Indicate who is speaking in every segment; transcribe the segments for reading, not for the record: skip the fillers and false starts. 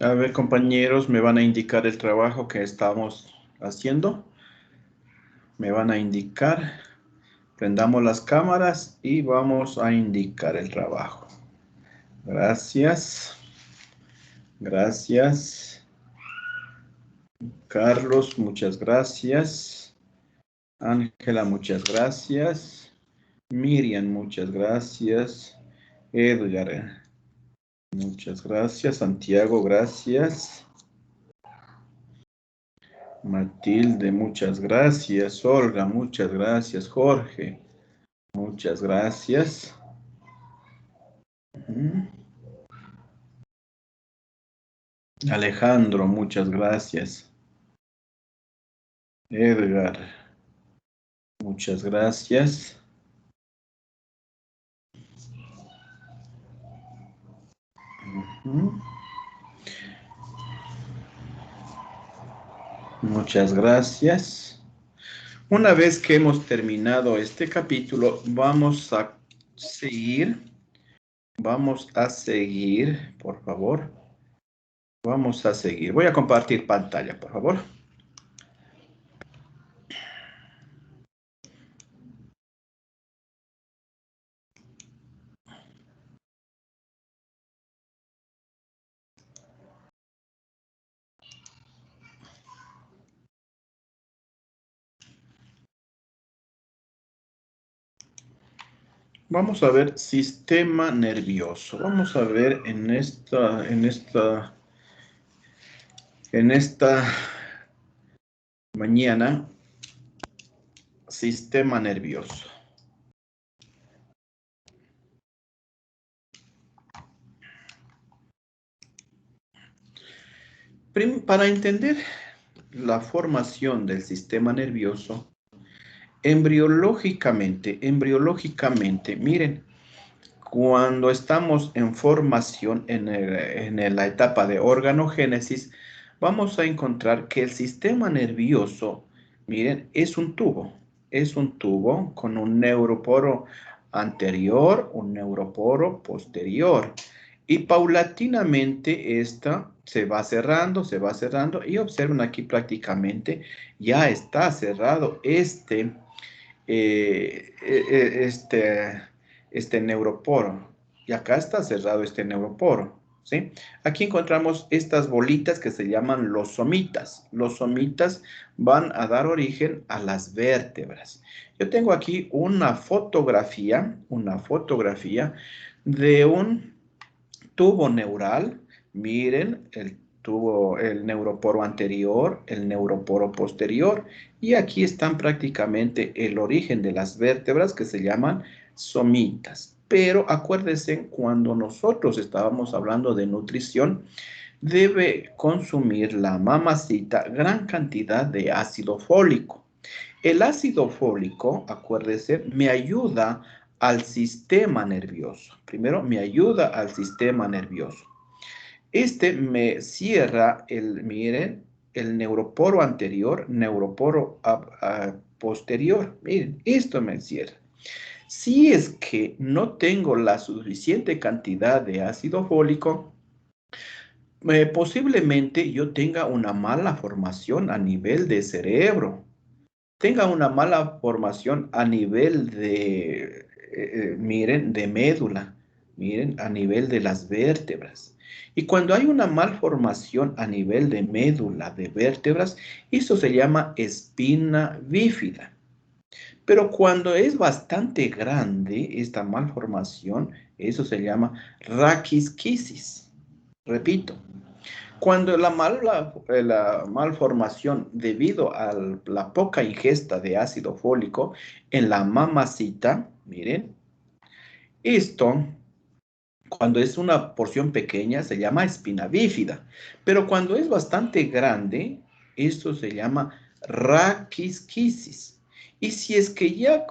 Speaker 1: A ver, compañeros, me van a indicar el trabajo que estamos haciendo. Me van a indicar. Prendamos las cámaras y vamos a indicar el trabajo. Gracias. Gracias. Carlos, muchas gracias. Ángela, muchas gracias. Miriam, muchas gracias. Edgar, muchas gracias. Santiago, gracias. Matilde, muchas gracias. Olga, muchas gracias. Jorge, muchas gracias. Alejandro, muchas gracias. Edgar, muchas gracias. Muchas gracias. Una vez que hemos terminado este capítulo, vamos a seguir. Vamos a seguir, por favor. Vamos a seguir. Voy a compartir pantalla, por favor. Vamos a ver sistema nervioso. Vamos a ver en esta mañana sistema nervioso. Para entender la formación del sistema nervioso, embriológicamente, miren, cuando estamos en formación en la etapa de organogénesis, vamos a encontrar que el sistema nervioso, miren, es un tubo con un neuroporo anterior, un neuroporo posterior, y paulatinamente esta se va cerrando, y observen aquí prácticamente ya está cerrado este neuroporo. Y acá está cerrado este neuroporo, ¿sí? Aquí encontramos estas bolitas que se llaman los somitas. Los somitas van a dar origen a las vértebras. Yo tengo aquí una fotografía de un tubo neural. Miren, el neuroporo anterior, el neuroporo posterior, y aquí están prácticamente el origen de las vértebras que se llaman somitas. Pero acuérdense, cuando nosotros estábamos hablando de nutrición, debe consumir la mamacita gran cantidad de ácido fólico. El ácido fólico, acuérdese, me ayuda al sistema nervioso. Primero, me ayuda al sistema nervioso. Este me cierra miren, el neuroporo anterior, neuroporo posterior. Miren, esto me cierra. Si es que no tengo la suficiente cantidad de ácido fólico, posiblemente yo tenga una mala formación a nivel de cerebro, tenga una mala formación a nivel miren, de médula, miren, a nivel de las vértebras. Y cuando hay una malformación a nivel de médula, de vértebras, eso se llama espina bífida. Pero cuando es bastante grande esta malformación, eso se llama raquisquisis. Repito, cuando la malformación debido a la poca ingesta de ácido fólico en la mamacita, miren, esto, cuando es una porción pequeña, se llama espina bífida, pero cuando es bastante grande, esto se llama raquisquisis. Y si es que ya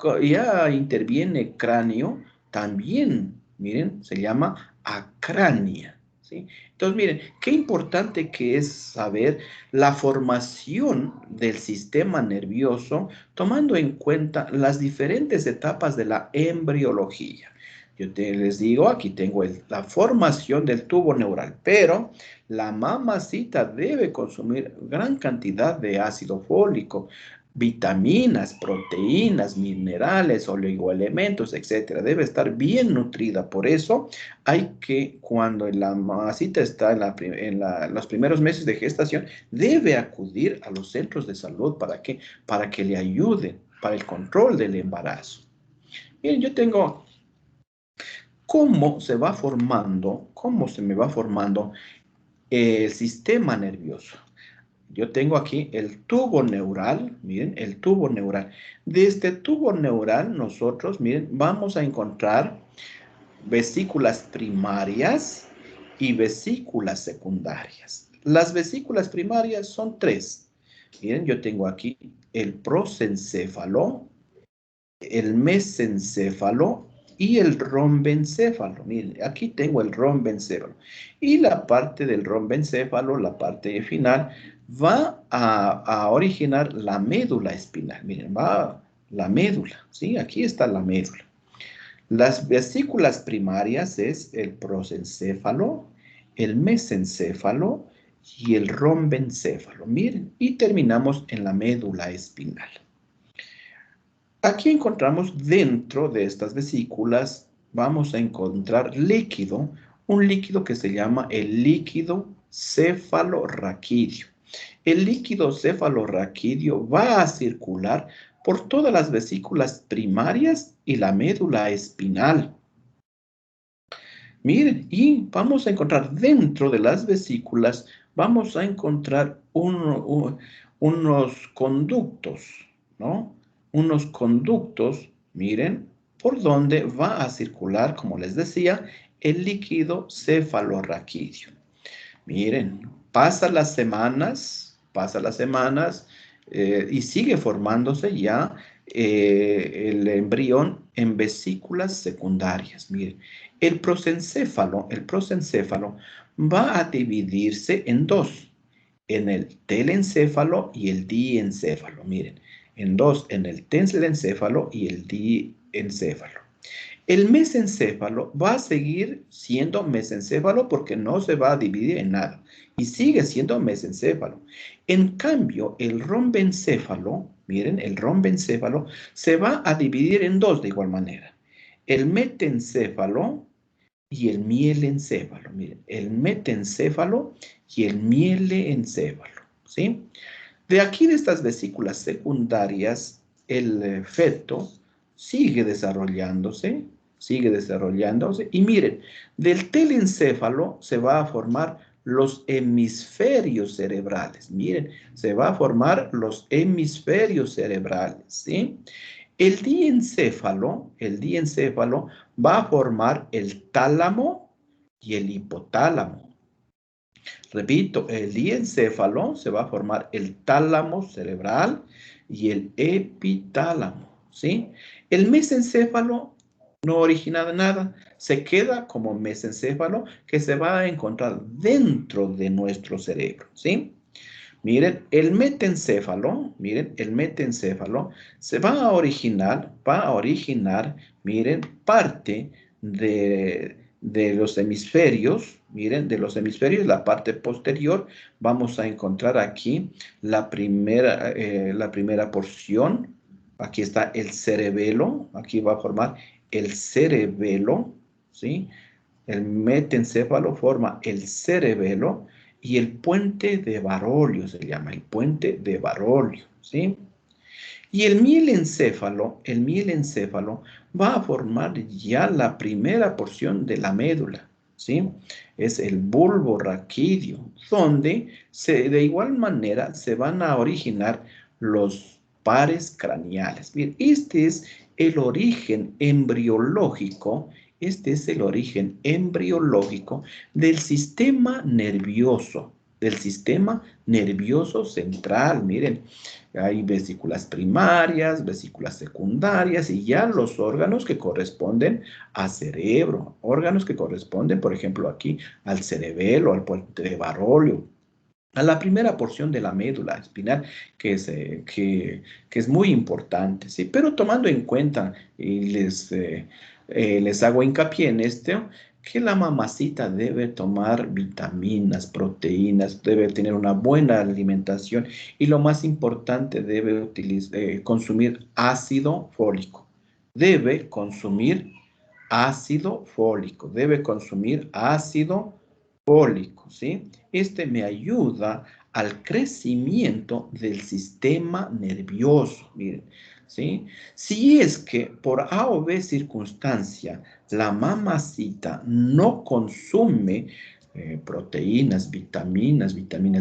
Speaker 1: interviene cráneo, también, miren, se llama acrania, ¿sí? Entonces, miren, qué importante que es saber la formación del sistema nervioso, tomando en cuenta las diferentes etapas de la embriología. Les digo, aquí tengo la formación del tubo neural, pero la mamacita debe consumir gran cantidad de ácido fólico, vitaminas, proteínas, minerales, oligoelementos, etcétera. Debe estar bien nutrida. Por eso hay que, cuando la mamacita está los primeros meses de gestación, debe acudir a los centros de salud. ¿Para qué? Para que le ayuden para el control del embarazo. Miren, yo tengo cómo se va formando, cómo se me va formando el sistema nervioso. Yo tengo aquí el tubo neural, miren, el tubo neural. De este tubo neural nosotros, miren, vamos a encontrar vesículas primarias y vesículas secundarias. Las vesículas primarias son tres. Miren, yo tengo aquí el prosencéfalo, el mesencéfalo y el rombencéfalo. Miren, aquí tengo el rombencéfalo. Y la parte del rombencéfalo, la parte final, va a originar la médula espinal. Miren, va la médula, ¿sí? Aquí está la médula. Las vesículas primarias es el prosencéfalo, el mesencéfalo y el rombencéfalo. Miren, y terminamos en la médula espinal. Aquí encontramos dentro de estas vesículas, vamos a encontrar líquido, un líquido que se llama el líquido cefalorraquídeo. El líquido cefalorraquídeo va a circular por todas las vesículas primarias y la médula espinal. Miren, y vamos a encontrar dentro de las vesículas, vamos a encontrar unos conductos, ¿no? Unos conductos, miren, por donde va a circular, como les decía, el líquido cefalorraquídeo. Miren, pasan las semanas y sigue formándose ya el embrión en vesículas secundarias. Miren, el prosencéfalo va a dividirse en dos, en el telencéfalo y el diencéfalo. Miren, en dos, en el telencéfalo y el diencéfalo. El mesencéfalo va a seguir siendo mesencéfalo porque no se va a dividir en nada y sigue siendo mesencéfalo. En cambio, el rombencéfalo, miren, el rombencéfalo se va a dividir en dos de igual manera. El metencéfalo y el mielencéfalo. Miren, el metencéfalo y el mielencéfalo, ¿sí? De aquí, de estas vesículas secundarias, el feto sigue desarrollándose, y miren, del telencéfalo se va a formar los hemisferios cerebrales. Miren, se va a formar los hemisferios cerebrales, ¿sí? El diencéfalo va a formar el tálamo y el hipotálamo. Repito, el diencéfalo se va a formar el tálamo cerebral y el epitálamo, ¿sí? El mesencéfalo no origina nada, se queda como mesencéfalo que se va a encontrar dentro de nuestro cerebro, ¿sí? Miren, el metencéfalo se va a originar, miren, parte de los hemisferios, miren, de los hemisferios, la parte posterior, vamos a encontrar aquí la primera porción, aquí está el cerebelo, aquí va a formar el cerebelo, ¿sí? El metencéfalo forma el cerebelo y el puente de Barolio se llama, el puente de Barolio, ¿sí? Y el mielencéfalo va a formar ya la primera porción de la médula, ¿sí? Es el bulbo raquídeo, donde de igual manera se van a originar los pares craneales. Bien, este es el origen embriológico, del sistema nervioso central. Miren, hay vesículas primarias, vesículas secundarias y ya los órganos que corresponden a cerebro, órganos que corresponden, por ejemplo, aquí al cerebelo, al puente de Barolio. a la primera porción de la médula espinal, que es muy importante, ¿sí? Pero tomando en cuenta, y les hago hincapié en esto, que la mamacita debe tomar vitaminas, proteínas, debe tener una buena alimentación y lo más importante, debe consumir ácido fólico. Debe consumir ácido fólico, debe consumir ácido fólico, ¿sí? Este me ayuda al crecimiento del sistema nervioso, miren, ¿sí? Si es que por A o B circunstancia la mamacita no consume proteínas, vitaminas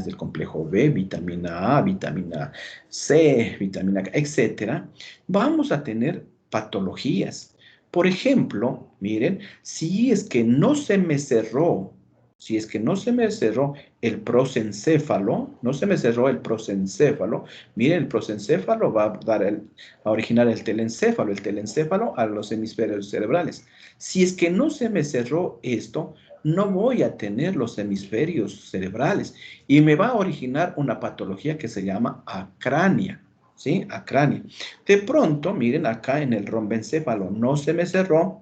Speaker 1: del complejo B, vitamina A, vitamina C, vitamina K, etcétera, vamos a tener patologías. Por ejemplo, miren, si es que no se me cerró, si es que no se me cerró el prosencéfalo, no se me cerró el prosencéfalo, miren, el prosencéfalo va a originar el telencéfalo a los hemisferios cerebrales. Si es que no se me cerró esto, no voy a tener los hemisferios cerebrales y me va a originar una patología que se llama acrania. ¿Sí? Acrania. De pronto, miren acá en el rombencéfalo, no se me cerró,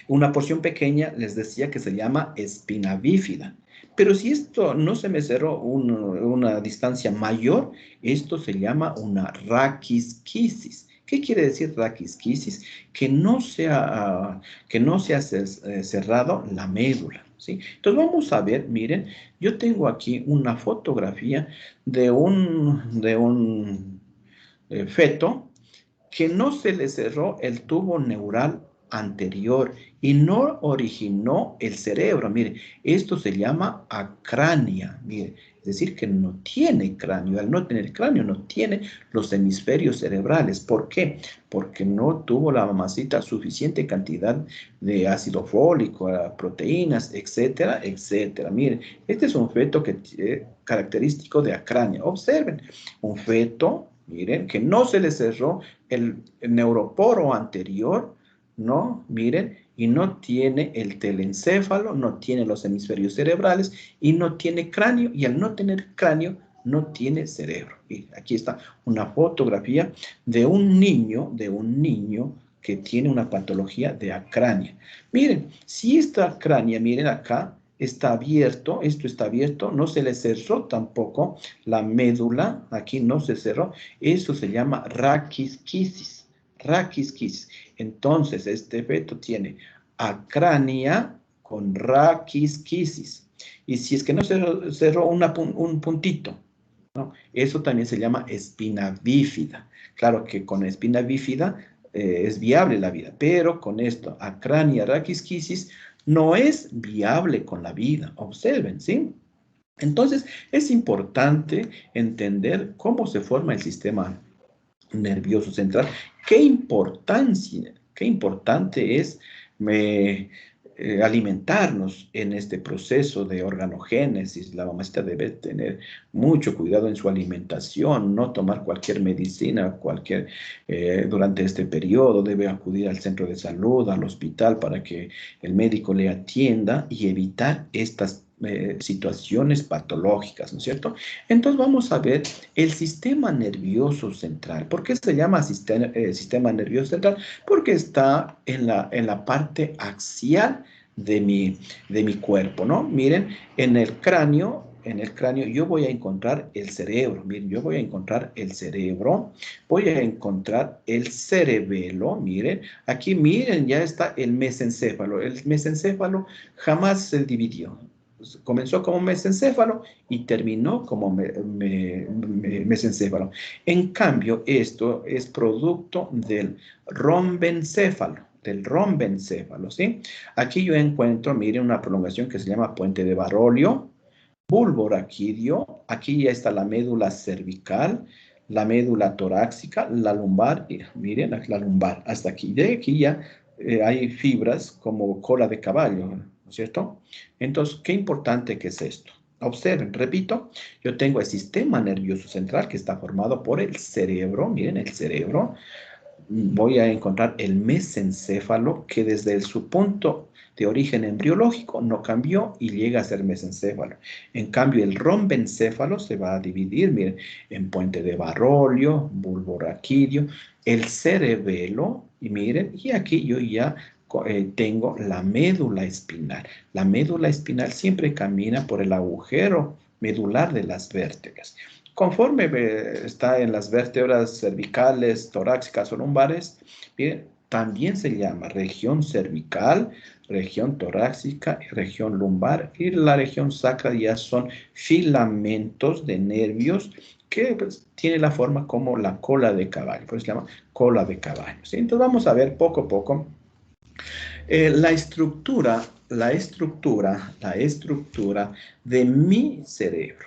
Speaker 1: una porción pequeña les decía que se llama espina bífida. Pero si esto no se me cerró una distancia mayor, esto se llama una raquisquisis. ¿Qué quiere decir raquisquisis? Que no se ha cerrado la médula. ¿Sí? Entonces vamos a ver, miren, yo tengo aquí una fotografía de un feto que no se le cerró el tubo neural anterior y no originó el cerebro. Mire, esto se llama acrania. Mire, es decir, que no tiene cráneo. Al no tener cráneo, no tiene los hemisferios cerebrales. ¿Por qué? Porque no tuvo la mamacita suficiente cantidad de ácido fólico, proteínas, etcétera, etcétera. Mire, este es un feto que característico de acrania. Observen, un feto, miren, que no se le cerró el neuroporo anterior, ¿no? Miren, y no tiene el telencéfalo, no tiene los hemisferios cerebrales y no tiene cráneo, y al no tener cráneo, no tiene cerebro. Y aquí está una fotografía de un niño que tiene una patología de acrania. Miren, si esta acrania, miren acá, está abierto, esto está abierto, no se le cerró tampoco la médula, aquí no se cerró, eso se llama raquisquisis. Raquisquisis. Entonces, este feto tiene acrania con raquisquisis. Y si es que no cerró un puntito, ¿no? Eso también se llama espina bífida. Claro que con espina bífida es viable la vida, pero con esto, acrania, raquisquisis, no es viable con la vida. Observen, ¿sí? Entonces, es importante entender cómo se forma el sistema nervioso central. Qué importante es alimentarnos en este proceso de organogénesis. La mamacita debe tener mucho cuidado en su alimentación, no tomar cualquier medicina, durante este periodo. Debe acudir al centro de salud, al hospital, para que el médico le atienda y evitar estas situaciones patológicas, ¿no es cierto? Entonces vamos a ver el sistema nervioso central. ¿Por qué se llama sistema nervioso central? Porque está en la parte axial de mi cuerpo, ¿no? Miren, en el cráneo yo voy a encontrar el cerebro. Miren, yo voy a encontrar el cerebro, voy a encontrar el cerebelo. Miren, aquí miren, ya está el mesencéfalo. El mesencéfalo jamás se dividió. Comenzó como mesencéfalo y terminó como mesencéfalo. En cambio, esto es producto del rombencéfalo, ¿sí? Aquí yo encuentro, miren, una prolongación que se llama puente de Barolio, bulbo raquídeo, aquí ya está la médula cervical, la médula torácica, la lumbar, y miren, la lumbar, hasta aquí. De aquí ya hay fibras como cola de caballo, ¿no es cierto? Entonces, qué importante que es esto. Observen, repito, yo tengo el sistema nervioso central que está formado por el cerebro, miren, el cerebro, voy a encontrar el mesencéfalo que desde su punto de origen embriológico no cambió y llega a ser mesencéfalo. En cambio, el rombencéfalo se va a dividir, miren, en puente de Barolio, bulbo raquídeo, el cerebelo, y miren, y aquí yo ya tengo la médula espinal. La médula espinal siempre camina por el agujero medular de las vértebras. Conforme está en las vértebras cervicales, torácicas o lumbares, bien, también se llama región cervical, región torácica y región lumbar. Y la región sacra ya son filamentos de nervios que pues, tiene la forma como la cola de caballo, por eso se llama cola de caballo. ¿Sí? Entonces vamos a ver poco a poco la estructura de mi cerebro,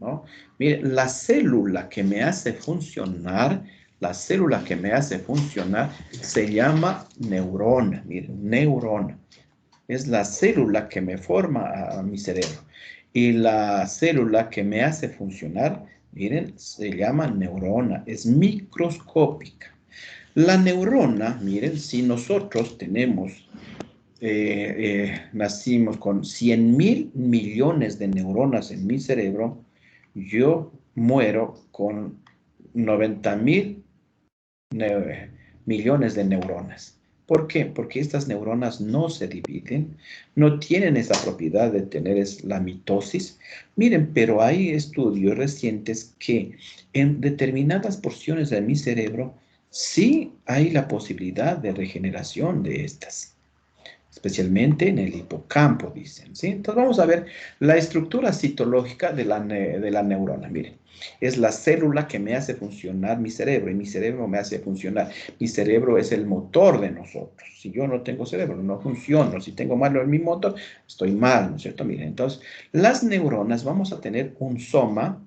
Speaker 1: ¿no? Mire, la célula que me hace funcionar se llama neurona, mire, neurona. Es la célula que me forma a mi cerebro. Y la célula que me hace funcionar, miren, se llama neurona, es microscópica. La neurona, miren, si nosotros nacimos con 100.000 millones de neuronas en mi cerebro, yo muero con 90.000 millones de neuronas. ¿Por qué? Porque estas neuronas no se dividen, no tienen esa propiedad de tener la mitosis. Miren, pero hay estudios recientes que en determinadas porciones de mi cerebro sí hay la posibilidad de regeneración de estas, especialmente en el hipocampo, dicen, ¿sí? Entonces vamos a ver la estructura citológica de la neurona. Miren, es la célula que me hace funcionar mi cerebro y mi cerebro me hace funcionar. Mi cerebro es el motor de nosotros. Si yo no tengo cerebro, no funciono. Si tengo malo en mi motor, estoy mal, ¿no es cierto? Miren, entonces las neuronas vamos a tener un soma.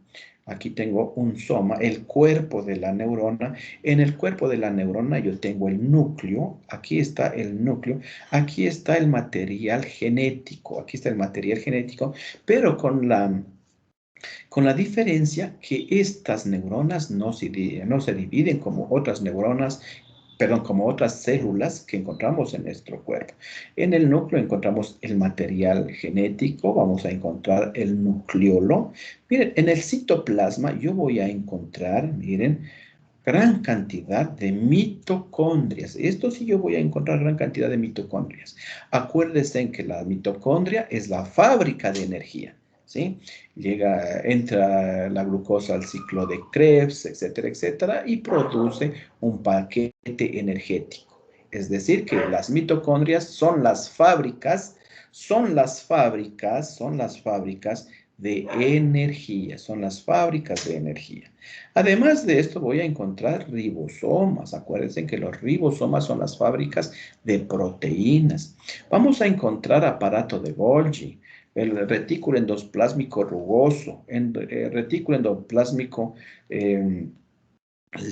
Speaker 1: Aquí tengo un soma, el cuerpo de la neurona. En el cuerpo de la neurona yo tengo el núcleo. Aquí está el núcleo. Aquí está el material genético. Aquí está el material genético, pero con la diferencia que estas neuronas no se dividen como otras neuronas, perdón, como otras células que encontramos en nuestro cuerpo. En el núcleo encontramos el material genético, vamos a encontrar el nucleolo. Miren, en el citoplasma yo voy a encontrar, miren, gran cantidad de mitocondrias. Esto sí yo voy a encontrar gran cantidad de mitocondrias. Acuérdense en que la mitocondria es la fábrica de energía, ¿sí? Entra la glucosa al ciclo de Krebs, etcétera, etcétera, y produce un paquete energético. Es decir, que las mitocondrias son las fábricas de energía, son las fábricas de energía. Además de esto, voy a encontrar ribosomas. Acuérdense que los ribosomas son las fábricas de proteínas. Vamos a encontrar aparato de Golgi, el retículo endoplásmico rugoso, retículo endoplásmico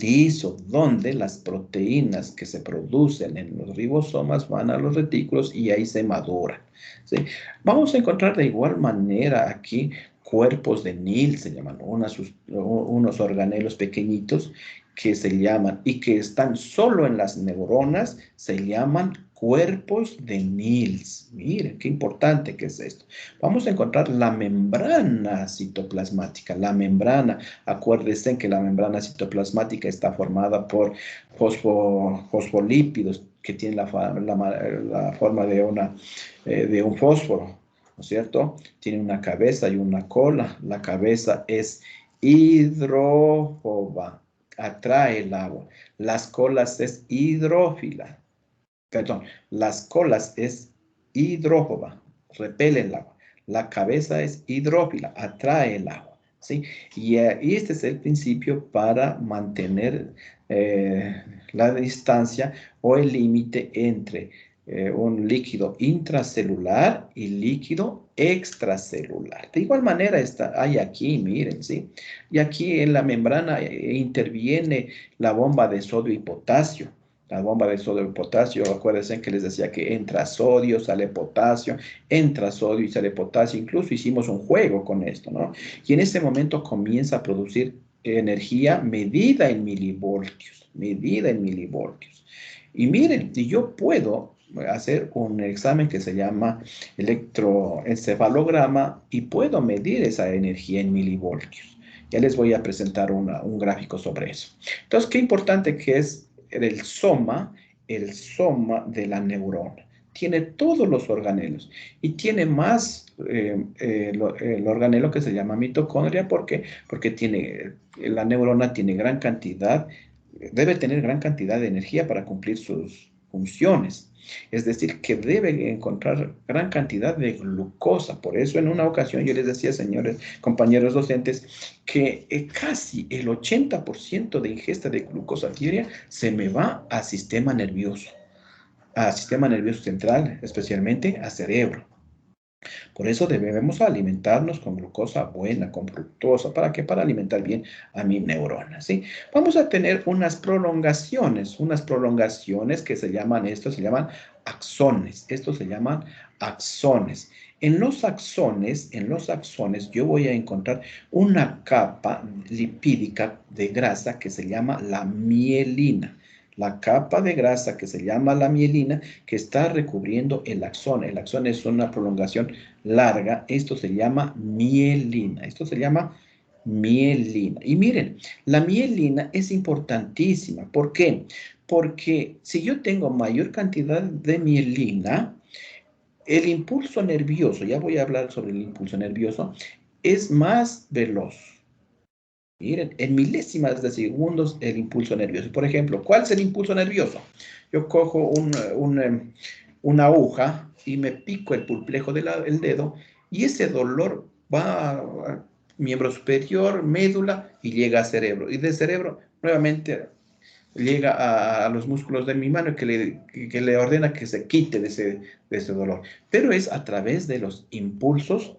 Speaker 1: liso, donde las proteínas que se producen en los ribosomas van a los retículos y ahí se maduran, ¿sí? Vamos a encontrar de igual manera aquí cuerpos de Nil, se llaman, unos organelos pequeñitos que se llaman, y que están solo en las neuronas, se llaman cuerpos de Nils. Miren, qué importante que es esto. Vamos a encontrar la membrana citoplasmática, la membrana. Acuérdense que la membrana citoplasmática está formada por fosfolípidos que tienen la forma de un fósforo, ¿no es cierto? Tiene una cabeza y una cola. La cabeza es hidrófoba, atrae el agua. Las colas es hidrófila. Perdón, las colas es hidrófoba, repele el agua. La cabeza es hidrófila, atrae el agua, ¿sí? Y este es el principio para mantener la distancia o el límite entre un líquido intracelular y líquido extracelular. De igual manera hay aquí, miren, ¿sí? Y aquí en la membrana interviene la bomba de sodio y potasio. La bomba de sodio y potasio, acuérdense que les decía que entra sodio, sale potasio, entra sodio y sale potasio. Incluso hicimos un juego con esto, ¿no? Y en ese momento comienza a producir energía medida en milivoltios, medida en milivoltios. Y miren, y yo puedo hacer un examen que se llama electroencefalograma y puedo medir esa energía en milivoltios. Ya les voy a presentar un gráfico sobre eso. Entonces, qué importante que es el soma de la neurona. Tiene todos los organelos y tiene más el organelo que se llama mitocondria. ¿Por qué? Porque la neurona tiene gran cantidad, debe tener gran cantidad de energía para cumplir sus funciones. Es decir, que debe encontrar gran cantidad de glucosa. Por eso en una ocasión yo les decía, señores, compañeros docentes, que casi el 80% de ingesta de glucosa diaria se me va al sistema nervioso central, especialmente al cerebro. Por eso debemos alimentarnos con glucosa buena, con fructosa. ¿Para qué? Para alimentar bien a mi neurona, ¿sí? Vamos a tener unas prolongaciones que se llaman axones. Estos se llaman axones. En los axones yo voy a encontrar una capa lipídica de grasa que se llama la mielina. La capa de grasa que se llama la mielina, que está recubriendo el axón. El axón es una prolongación larga. Esto se llama mielina. Y miren, la mielina es importantísima. ¿Por qué? Porque si yo tengo mayor cantidad de mielina, el impulso nervioso, ya voy a hablar sobre el impulso nervioso, es más veloz. Miren, en milésimas de segundos el impulso nervioso. Por ejemplo, ¿cuál es el impulso nervioso? Yo cojo una aguja y me pico el pulpejo del dedo y ese dolor va a miembro superior, médula y llega al cerebro. Y del cerebro nuevamente llega a los músculos de mi mano que le ordena que se quite de ese dolor. Pero es a través de los impulsos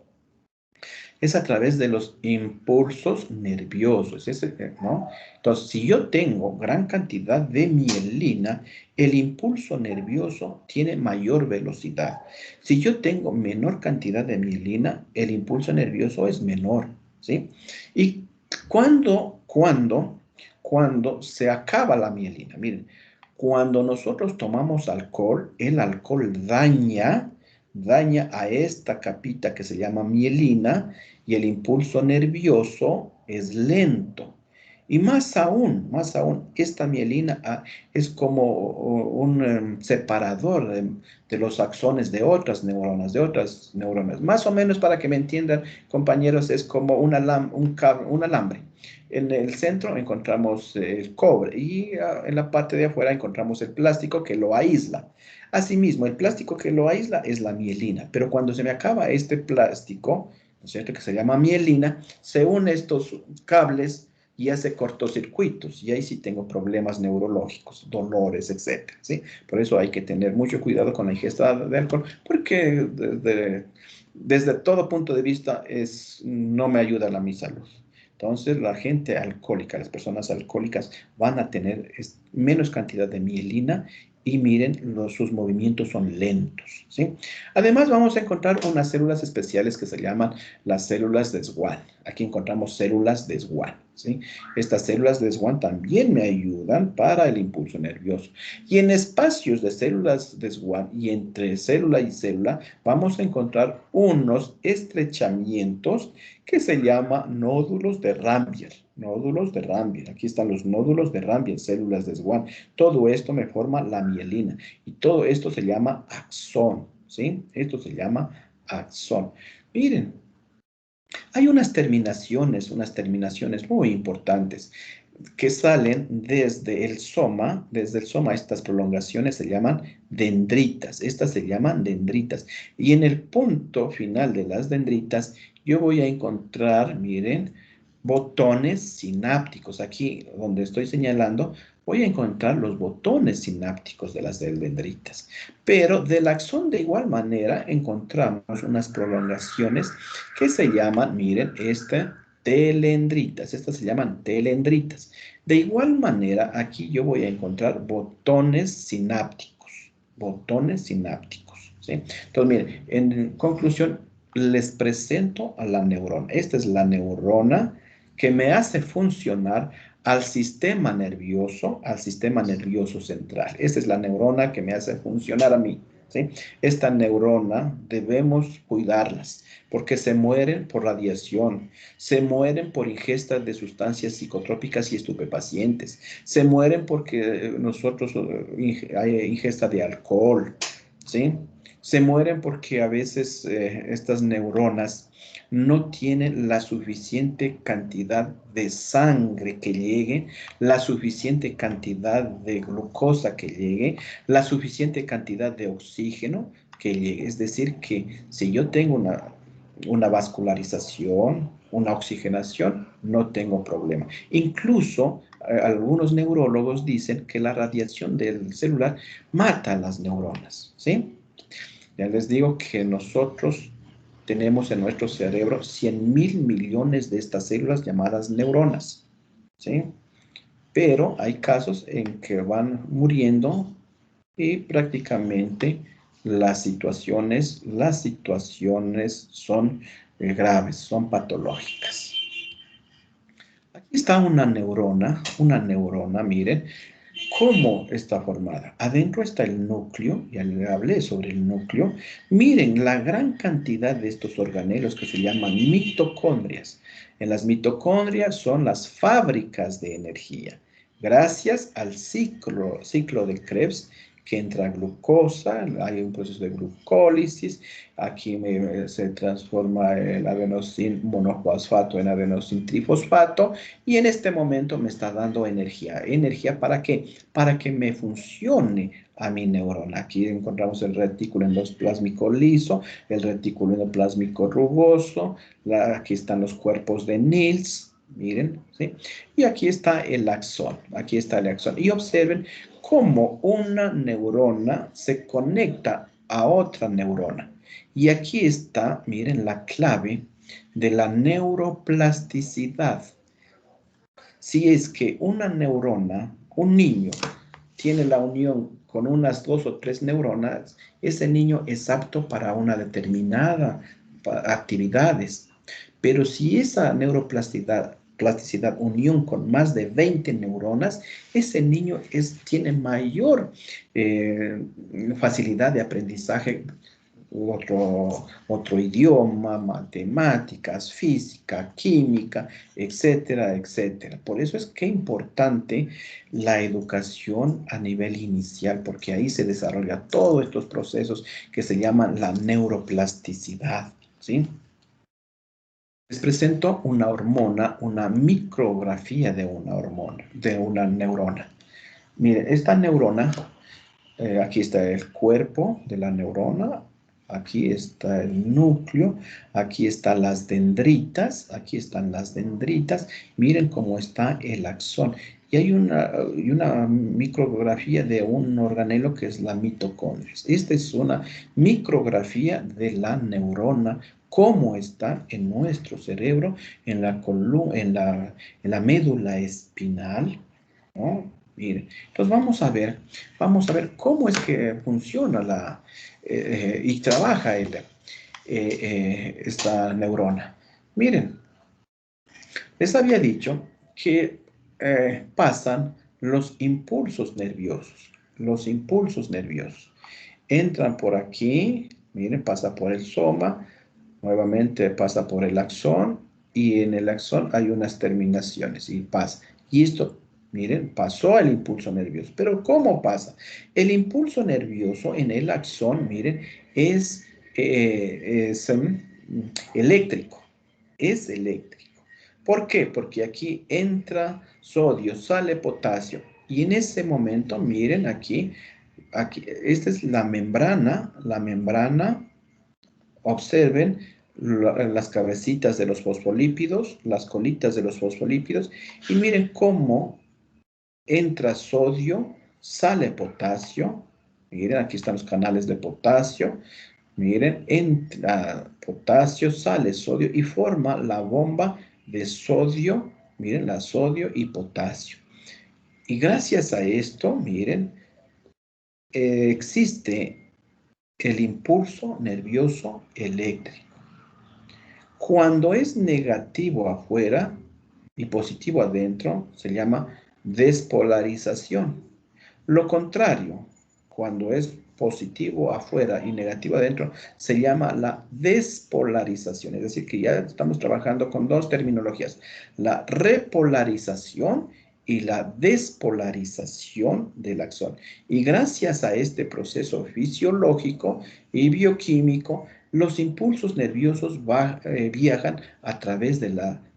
Speaker 1: nerviosos, ¿no? Entonces, si yo tengo gran cantidad de mielina, el impulso nervioso tiene mayor velocidad. Si yo tengo menor cantidad de mielina, el impulso nervioso es menor, ¿sí? ¿Y cuándo se acaba la mielina? Miren, cuando nosotros tomamos alcohol, el alcohol daña a esta capita que se llama mielina y el impulso nervioso es lento. Y más aún, esta mielina es como un separador de los axones de otras neuronas. Más o menos para que me entiendan, compañeros, es como un alambre. En el centro encontramos el cobre y en la parte de afuera encontramos el plástico que lo aísla. Asimismo, el plástico que lo aísla es la mielina, pero cuando se me acaba este plástico, ¿no es cierto?, que se llama mielina, se unen estos cables y hace cortocircuitos, y ahí sí tengo problemas neurológicos, dolores, etcétera, ¿sí? Por eso hay que tener mucho cuidado con la ingesta de alcohol, porque desde todo punto de vista no me ayuda a mi salud. Entonces, la gente alcohólica, las personas alcohólicas van a tener menos cantidad de mielina y miren, sus movimientos son lentos, ¿sí? Además, vamos a encontrar unas células especiales que se llaman las células de Schwann. Aquí encontramos células de Schwann, ¿sí? Estas células de Schwann también me ayudan para el impulso nervioso. Y en espacios de células de Schwann y entre célula y célula, vamos a encontrar unos estrechamientos que se llaman nódulos de Rambier. Nódulos de Rambier. Aquí están los nódulos de Rambier, células de Schwann. Todo esto me forma la mielina. Y todo esto se llama axón, ¿sí? Esto se llama axón. Miren, hay unas terminaciones muy importantes que salen desde el soma. Estas prolongaciones se llaman dendritas. Estas se llaman dendritas. Y en el punto final de las dendritas, yo voy a encontrar, miren, botones sinápticos. Aquí donde estoy señalando, voy a encontrar los botones sinápticos de las dendritas. Pero del axón de igual manera encontramos unas prolongaciones que se llaman, miren, telendritas. Estas se llaman telendritas. De igual manera, aquí yo voy a encontrar botones sinápticos. Botones sinápticos, ¿sí? Entonces, miren, en conclusión, les presento a la neurona. Esta es la neurona que me hace funcionar al sistema nervioso central. Esta es la neurona que me hace funcionar a mí, ¿sí? Esta neurona debemos cuidarlas porque se mueren por radiación, se mueren por ingesta de sustancias psicotrópicas y estupefacientes, se mueren porque nosotros hay ingesta de alcohol, ¿sí? Se mueren porque a veces estas neuronas no tienen la suficiente cantidad de sangre que llegue, la suficiente cantidad de glucosa que llegue, la suficiente cantidad de oxígeno que llegue. Es decir, que si yo tengo una vascularización, una oxigenación, no tengo problema. Incluso algunos neurólogos dicen que la radiación del celular mata a las neuronas, ¿sí? Ya les digo que nosotros tenemos en nuestro cerebro 100.000 millones de estas células llamadas neuronas, ¿sí? Pero hay casos en que van muriendo y prácticamente las situaciones son graves, son patológicas. Aquí está una neurona, miren, ¿cómo está formada? Adentro está el núcleo, ya le hablé sobre el núcleo. Miren la gran cantidad de estos organelos que se llaman mitocondrias. En las mitocondrias son las fábricas de energía. Gracias al ciclo de Krebs, que entra glucosa, hay un proceso de glucólisis, aquí se transforma el adenosin monofosfato en adenosin trifosfato, y en este momento me está dando energía. ¿Energía para qué? Para que me funcione a mi neurona. Aquí encontramos el retículo endoplásmico liso, el retículo endoplásmico rugoso, aquí están los cuerpos de Nils, miren, ¿sí? Y aquí está el axón, Y observen cómo una neurona se conecta a otra neurona. Y aquí está, miren, la clave de la neuroplasticidad. Si es que una neurona, un niño, tiene la unión con unas 2 o 3 neuronas, ese niño es apto para una determinada actividades. Pero si esa neuroplasticidad, unión con más de 20 neuronas, ese niño tiene mayor facilidad de aprendizaje, otro idioma, matemáticas, física, química, etcétera, etcétera. Por eso es que es importante la educación a nivel inicial, porque ahí se desarrolla todos estos procesos que se llaman la neuroplasticidad, ¿sí? Les presento una hormona, una micrografía de una hormona, de una neurona. Miren, esta neurona, aquí está el cuerpo de la neurona, aquí está el núcleo, aquí están las dendritas, miren cómo está el axón. Y hay una micrografía de un organelo que es la mitocondria. Esta es una micrografía de la neurona, cómo está en nuestro cerebro, en la médula espinal, ¿no? Miren, entonces vamos a ver cómo es que funciona y trabaja esta neurona. Miren, les había dicho que pasan los impulsos nerviosos. Los impulsos nerviosos entran por aquí, miren, pasa por el soma, nuevamente pasa por el axón, y en el axón hay unas terminaciones y pasa. Y esto, miren, pasó el impulso nervioso. Pero ¿cómo pasa? El impulso nervioso en el axón, miren, es eléctrico. Es eléctrico. ¿Por qué? Porque aquí entra sodio, sale potasio. Y en ese momento, miren aquí, esta es la membrana, observen las cabecitas de los fosfolípidos, las colitas de los fosfolípidos, y miren cómo entra sodio, sale potasio. Miren, aquí están los canales de potasio. Miren, entra potasio, sale sodio y forma la bomba de sodio. Miren, la sodio y potasio. Y gracias a esto, miren, existe el impulso nervioso eléctrico. Cuando es negativo afuera, y positivo adentro, se llama despolarización. Lo contrario, cuando es positivo afuera y negativo adentro, se llama la despolarización. Es decir, que ya estamos trabajando con dos terminologías, la repolarización y la despolarización del axón. Y gracias a este proceso fisiológico y bioquímico, los impulsos nerviosos viajan a través de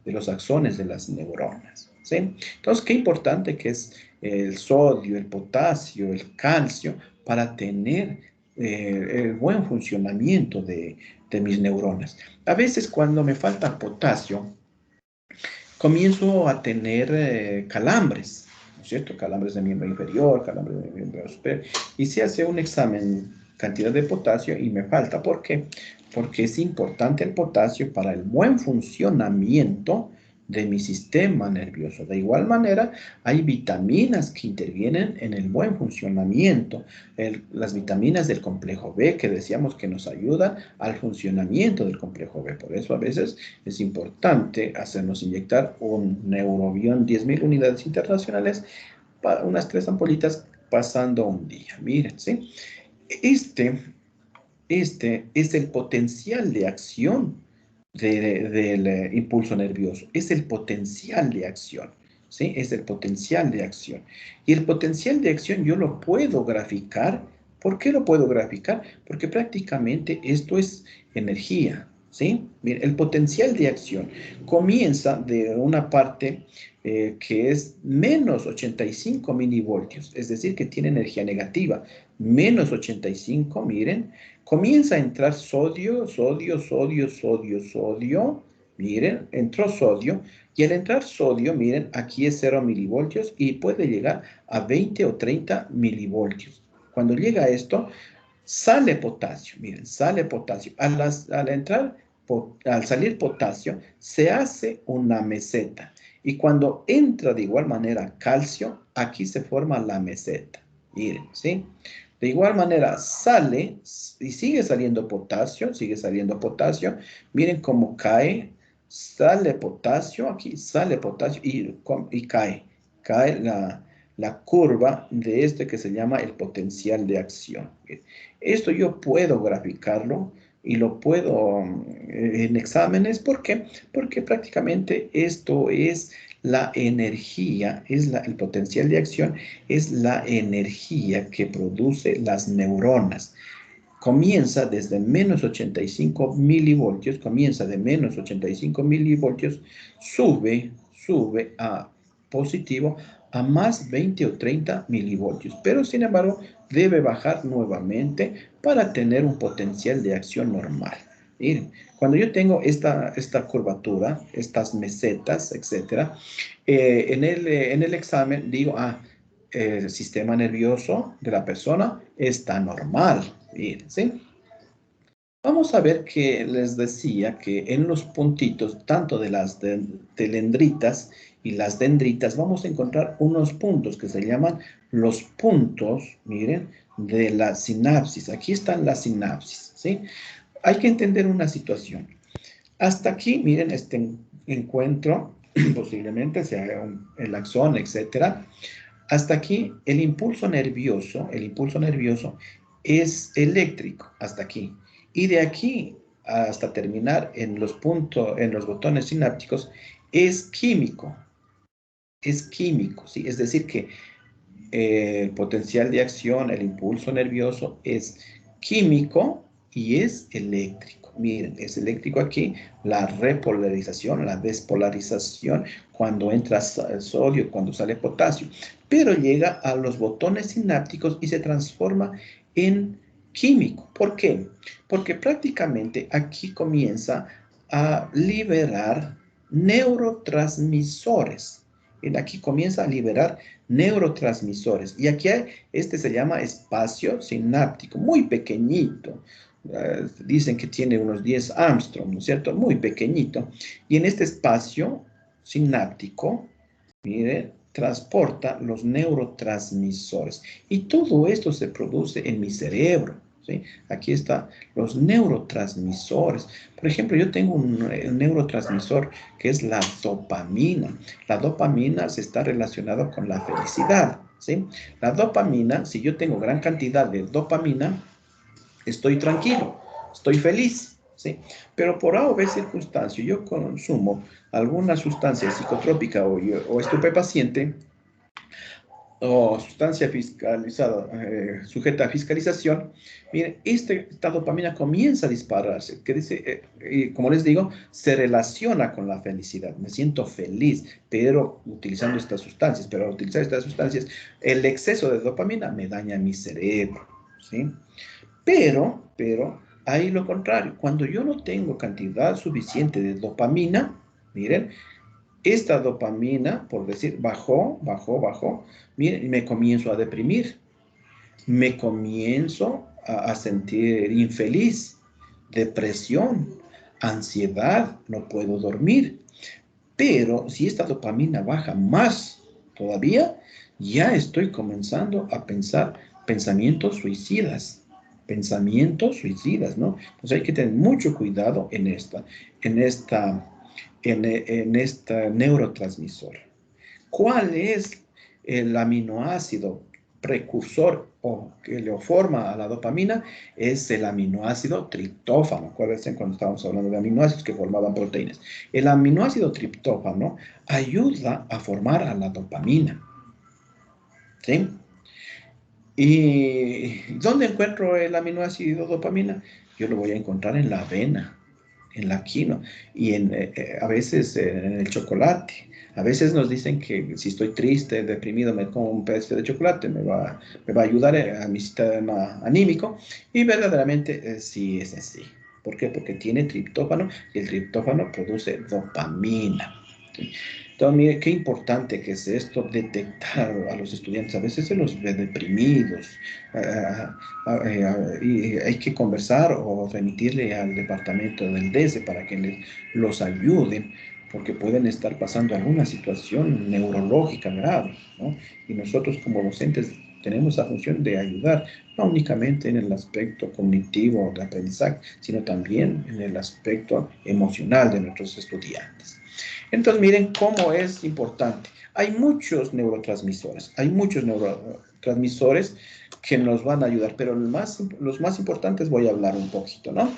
Speaker 1: los axones de las neuronas. ¿Sí? Entonces, qué importante que es el sodio, el potasio, el calcio, para tener el buen funcionamiento de mis neuronas. A veces cuando me falta potasio, comienzo a tener calambres, ¿no es cierto? Calambres de miembro inferior, calambres de miembro superior. Y se hace un examen, cantidad de potasio, y me falta. ¿Por qué? Porque es importante el potasio para el buen funcionamiento de mi sistema nervioso. De igual manera, hay vitaminas que intervienen en el buen funcionamiento. Las vitaminas del complejo B, que decíamos que nos ayudan al funcionamiento del complejo B. Por eso a veces es importante hacernos inyectar un Neurobión 10.000 unidades internacionales, para unas 3 ampollitas pasando un día. Miren, ¿sí? Este, este es el potencial de acción del impulso nervioso. Es el potencial de acción. ¿Sí? Es el potencial de acción. Y el potencial de acción yo lo puedo graficar. ¿Por qué lo puedo graficar? Porque prácticamente esto es energía. ¿Sí? Bien, el potencial de acción comienza de una parte que es menos 85 milivoltios, es decir, que tiene energía negativa. Menos 85, miren, comienza a entrar sodio, sodio, sodio, sodio, sodio. Miren, entró sodio. Y al entrar sodio, miren, aquí es 0 milivoltios y puede llegar a 20 o 30 milivoltios. Cuando llega a esto, sale potasio. Miren, sale potasio. Al salir potasio, se hace una meseta. Y cuando entra de igual manera calcio, aquí se forma la meseta. Miren, ¿sí? De igual manera sale y sigue saliendo potasio, sigue saliendo potasio. Miren cómo cae, sale potasio, aquí sale potasio y cae. Cae la curva de este que se llama el potencial de acción. Esto yo puedo graficarlo y lo puedo en exámenes. ¿Por qué? Porque prácticamente esto es la energía, el potencial de acción es la energía que produce las neuronas. Comienza desde menos 85 milivoltios, comienza de menos 85 milivoltios, sube a positivo a más 20 o 30 milivoltios, pero sin embargo debe bajar nuevamente para tener un potencial de acción normal. Miren, cuando yo tengo esta curvatura, estas mesetas, etcétera, en el examen digo, el sistema nervioso de la persona está normal. Bien, ¿sí? Vamos a ver que les decía que en los puntitos, tanto de las telendritas y las dendritas, vamos a encontrar unos puntos que se llaman los puntos, miren, de la sinapsis. Aquí están las sinapsis, ¿sí? Hay que entender una situación. Hasta aquí, miren, este encuentro, posiblemente sea el axón, etcétera. Hasta aquí, el impulso nervioso es eléctrico, hasta aquí. Y de aquí hasta terminar en los puntos, en los botones sinápticos, es químico, ¿sí? Es decir, que el potencial de acción, el impulso nervioso es químico y es eléctrico. Miren, es eléctrico aquí, la repolarización, la despolarización, cuando entra sodio, cuando sale potasio, pero llega a los botones sinápticos y se transforma en químico. ¿Por qué? Porque prácticamente aquí comienza a liberar neurotransmisores. Aquí comienza a liberar neurotransmisores. Y aquí este se llama espacio sináptico, muy pequeñito. Dicen que tiene unos 10 Armstrong, ¿no es cierto? Muy pequeñito. Y en este espacio sináptico, mire, transporta los neurotransmisores. Y todo esto se produce en mi cerebro. ¿sí? Aquí están los neurotransmisores. Por ejemplo, yo tengo un neurotransmisor que es la dopamina. La dopamina se está relacionada con la felicidad, ¿sí? La dopamina, si yo tengo gran cantidad de dopamina, estoy tranquilo, estoy feliz, ¿sí? Pero por A o B circunstancia, yo consumo alguna sustancia psicotrópica o estupefaciente, o sustancia fiscalizada, sujeta a fiscalización, miren, esta dopamina comienza a dispararse, que dice, y como les digo, se relaciona con la felicidad. Me siento feliz, pero utilizando estas sustancias, pero al utilizar estas sustancias, el exceso de dopamina me daña mi cerebro, ¿sí? Pero, hay lo contrario, cuando yo no tengo cantidad suficiente de dopamina, miren, esta dopamina, por decir, bajó, miren, y me comienzo a deprimir, me comienzo a sentir infeliz, depresión, ansiedad, no puedo dormir. Pero si esta dopamina baja más todavía, ya estoy comenzando a pensar pensamientos suicidas, ¿no? Entonces hay que tener mucho cuidado en esta, en esta neurotransmisor. ¿Cuál es el aminoácido precursor o que le forma a la dopamina? Es el aminoácido triptófano. Acuérdense cuando estábamos hablando de aminoácidos que formaban proteínas. El aminoácido triptófano ayuda a formar a la dopamina, ¿sí? ¿Y dónde encuentro el aminoácido dopamina? Yo lo voy a encontrar en la avena, en la quinoa y a veces en el chocolate. A veces nos dicen que si estoy triste, deprimido, me como un pedazo de chocolate, me va a ayudar a mi sistema anímico. Y verdaderamente sí es así. ¿Por qué? Porque tiene triptófano y el triptófano produce dopamina. ¿Sí? Entonces, mire, qué importante que es esto, detectar a los estudiantes. A veces se los ve deprimidos, y hay que conversar o remitirle al departamento del DESE para que los ayuden, porque pueden estar pasando alguna situación neurológica grave, ¿no? Y nosotros como docentes tenemos la función de ayudar, no únicamente en el aspecto cognitivo de aprendizaje, sino también en el aspecto emocional de nuestros estudiantes. Entonces, miren cómo es importante. Hay muchos neurotransmisores que nos van a ayudar, pero los más importantes voy a hablar un poquito, ¿no?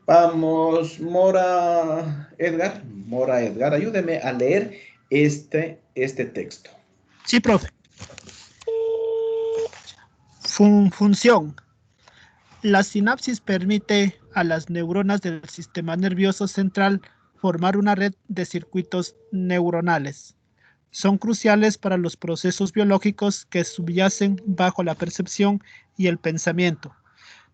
Speaker 1: Vamos, Mora Edgar, ayúdeme a leer este texto.
Speaker 2: Sí, profe. Función. La sinapsis permite a las neuronas del sistema nervioso central formar una red de circuitos neuronales. Son cruciales para los procesos biológicos que subyacen bajo la percepción y el pensamiento.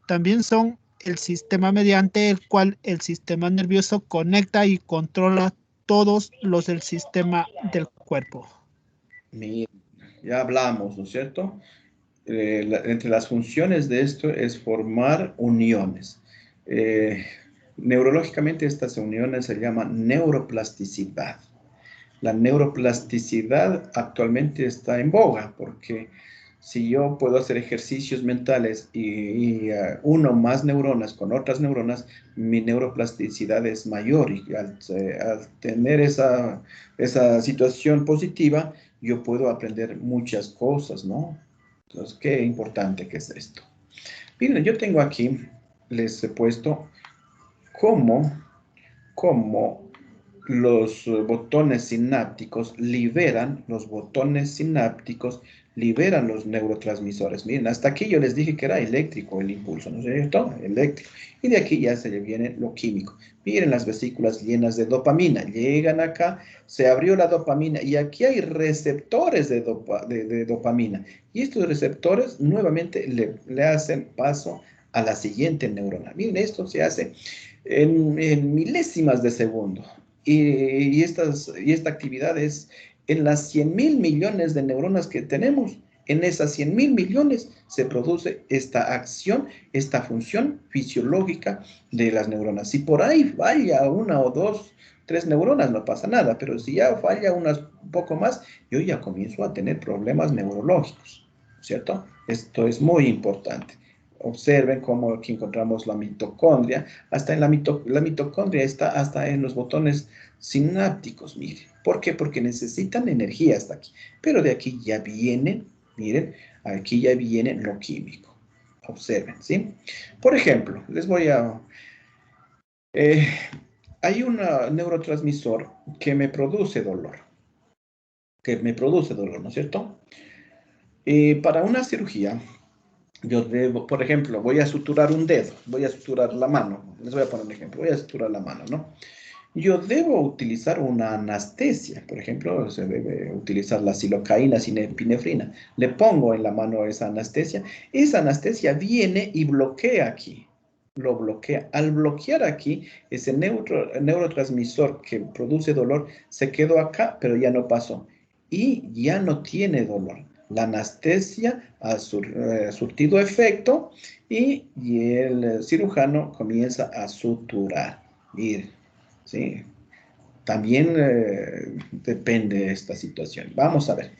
Speaker 2: También son el sistema mediante el cual el sistema nervioso conecta y controla todos los del sistema del cuerpo.
Speaker 1: Miren, ya hablamos, ¿no es cierto? Entre las funciones de esto es formar uniones. Eh, Neurológicamente estas uniones se llaman neuroplasticidad. La neuroplasticidad actualmente está en boga porque si yo puedo hacer ejercicios mentales y uno más neuronas con otras neuronas, mi neuroplasticidad es mayor y al tener esa situación positiva, yo puedo aprender muchas cosas, ¿no? Entonces, qué importante que es esto. Miren, yo tengo aquí, les he puesto cómo, cómo los botones sinápticos liberan los neurotransmisores. Miren, hasta aquí yo les dije que era eléctrico el impulso, ¿no es cierto? Eléctrico. Y de aquí ya se le viene lo químico. Miren las vesículas llenas de dopamina. Llegan acá, se abrió la dopamina y aquí hay receptores de dopamina. Y estos receptores nuevamente le hacen paso a la siguiente neurona. Miren, esto se hace en milésimas de segundo. Esta actividad es en las 100.000 millones de neuronas que tenemos. En esas 100.000 millones se produce esta acción, esta función fisiológica de las neuronas. Si por ahí falla una o dos, tres neuronas, no pasa nada, pero si ya falla un poco más, yo ya comienzo a tener problemas neurológicos, ¿cierto? Esto es muy importante. observen cómo aquí encontramos la mitocondria. Hasta en la mitocondria está hasta en los botones sinápticos, miren. ¿Por qué? Porque necesitan energía hasta aquí. Pero de aquí ya vienen, miren, aquí ya viene lo químico. Observen, ¿sí? Por ejemplo, les voy a... hay un neurotransmisor que me produce dolor. ¿No es cierto? Para una cirugía, yo debo, por ejemplo, voy a suturar un dedo, voy a suturar la mano. Les voy a poner un ejemplo, voy a suturar la mano, ¿no? Yo debo utilizar una anestesia, por ejemplo, se debe utilizar la silocaína, epinefrina. Le pongo en la mano esa anestesia viene y bloquea aquí, lo bloquea. Al bloquear aquí, ese neurotransmisor que produce dolor se quedó acá, pero ya no pasó. Y ya no tiene dolor. La anestesia ha surtido efecto y el cirujano comienza a suturar. Miren. Sí, también depende de esta situación. Vamos a ver.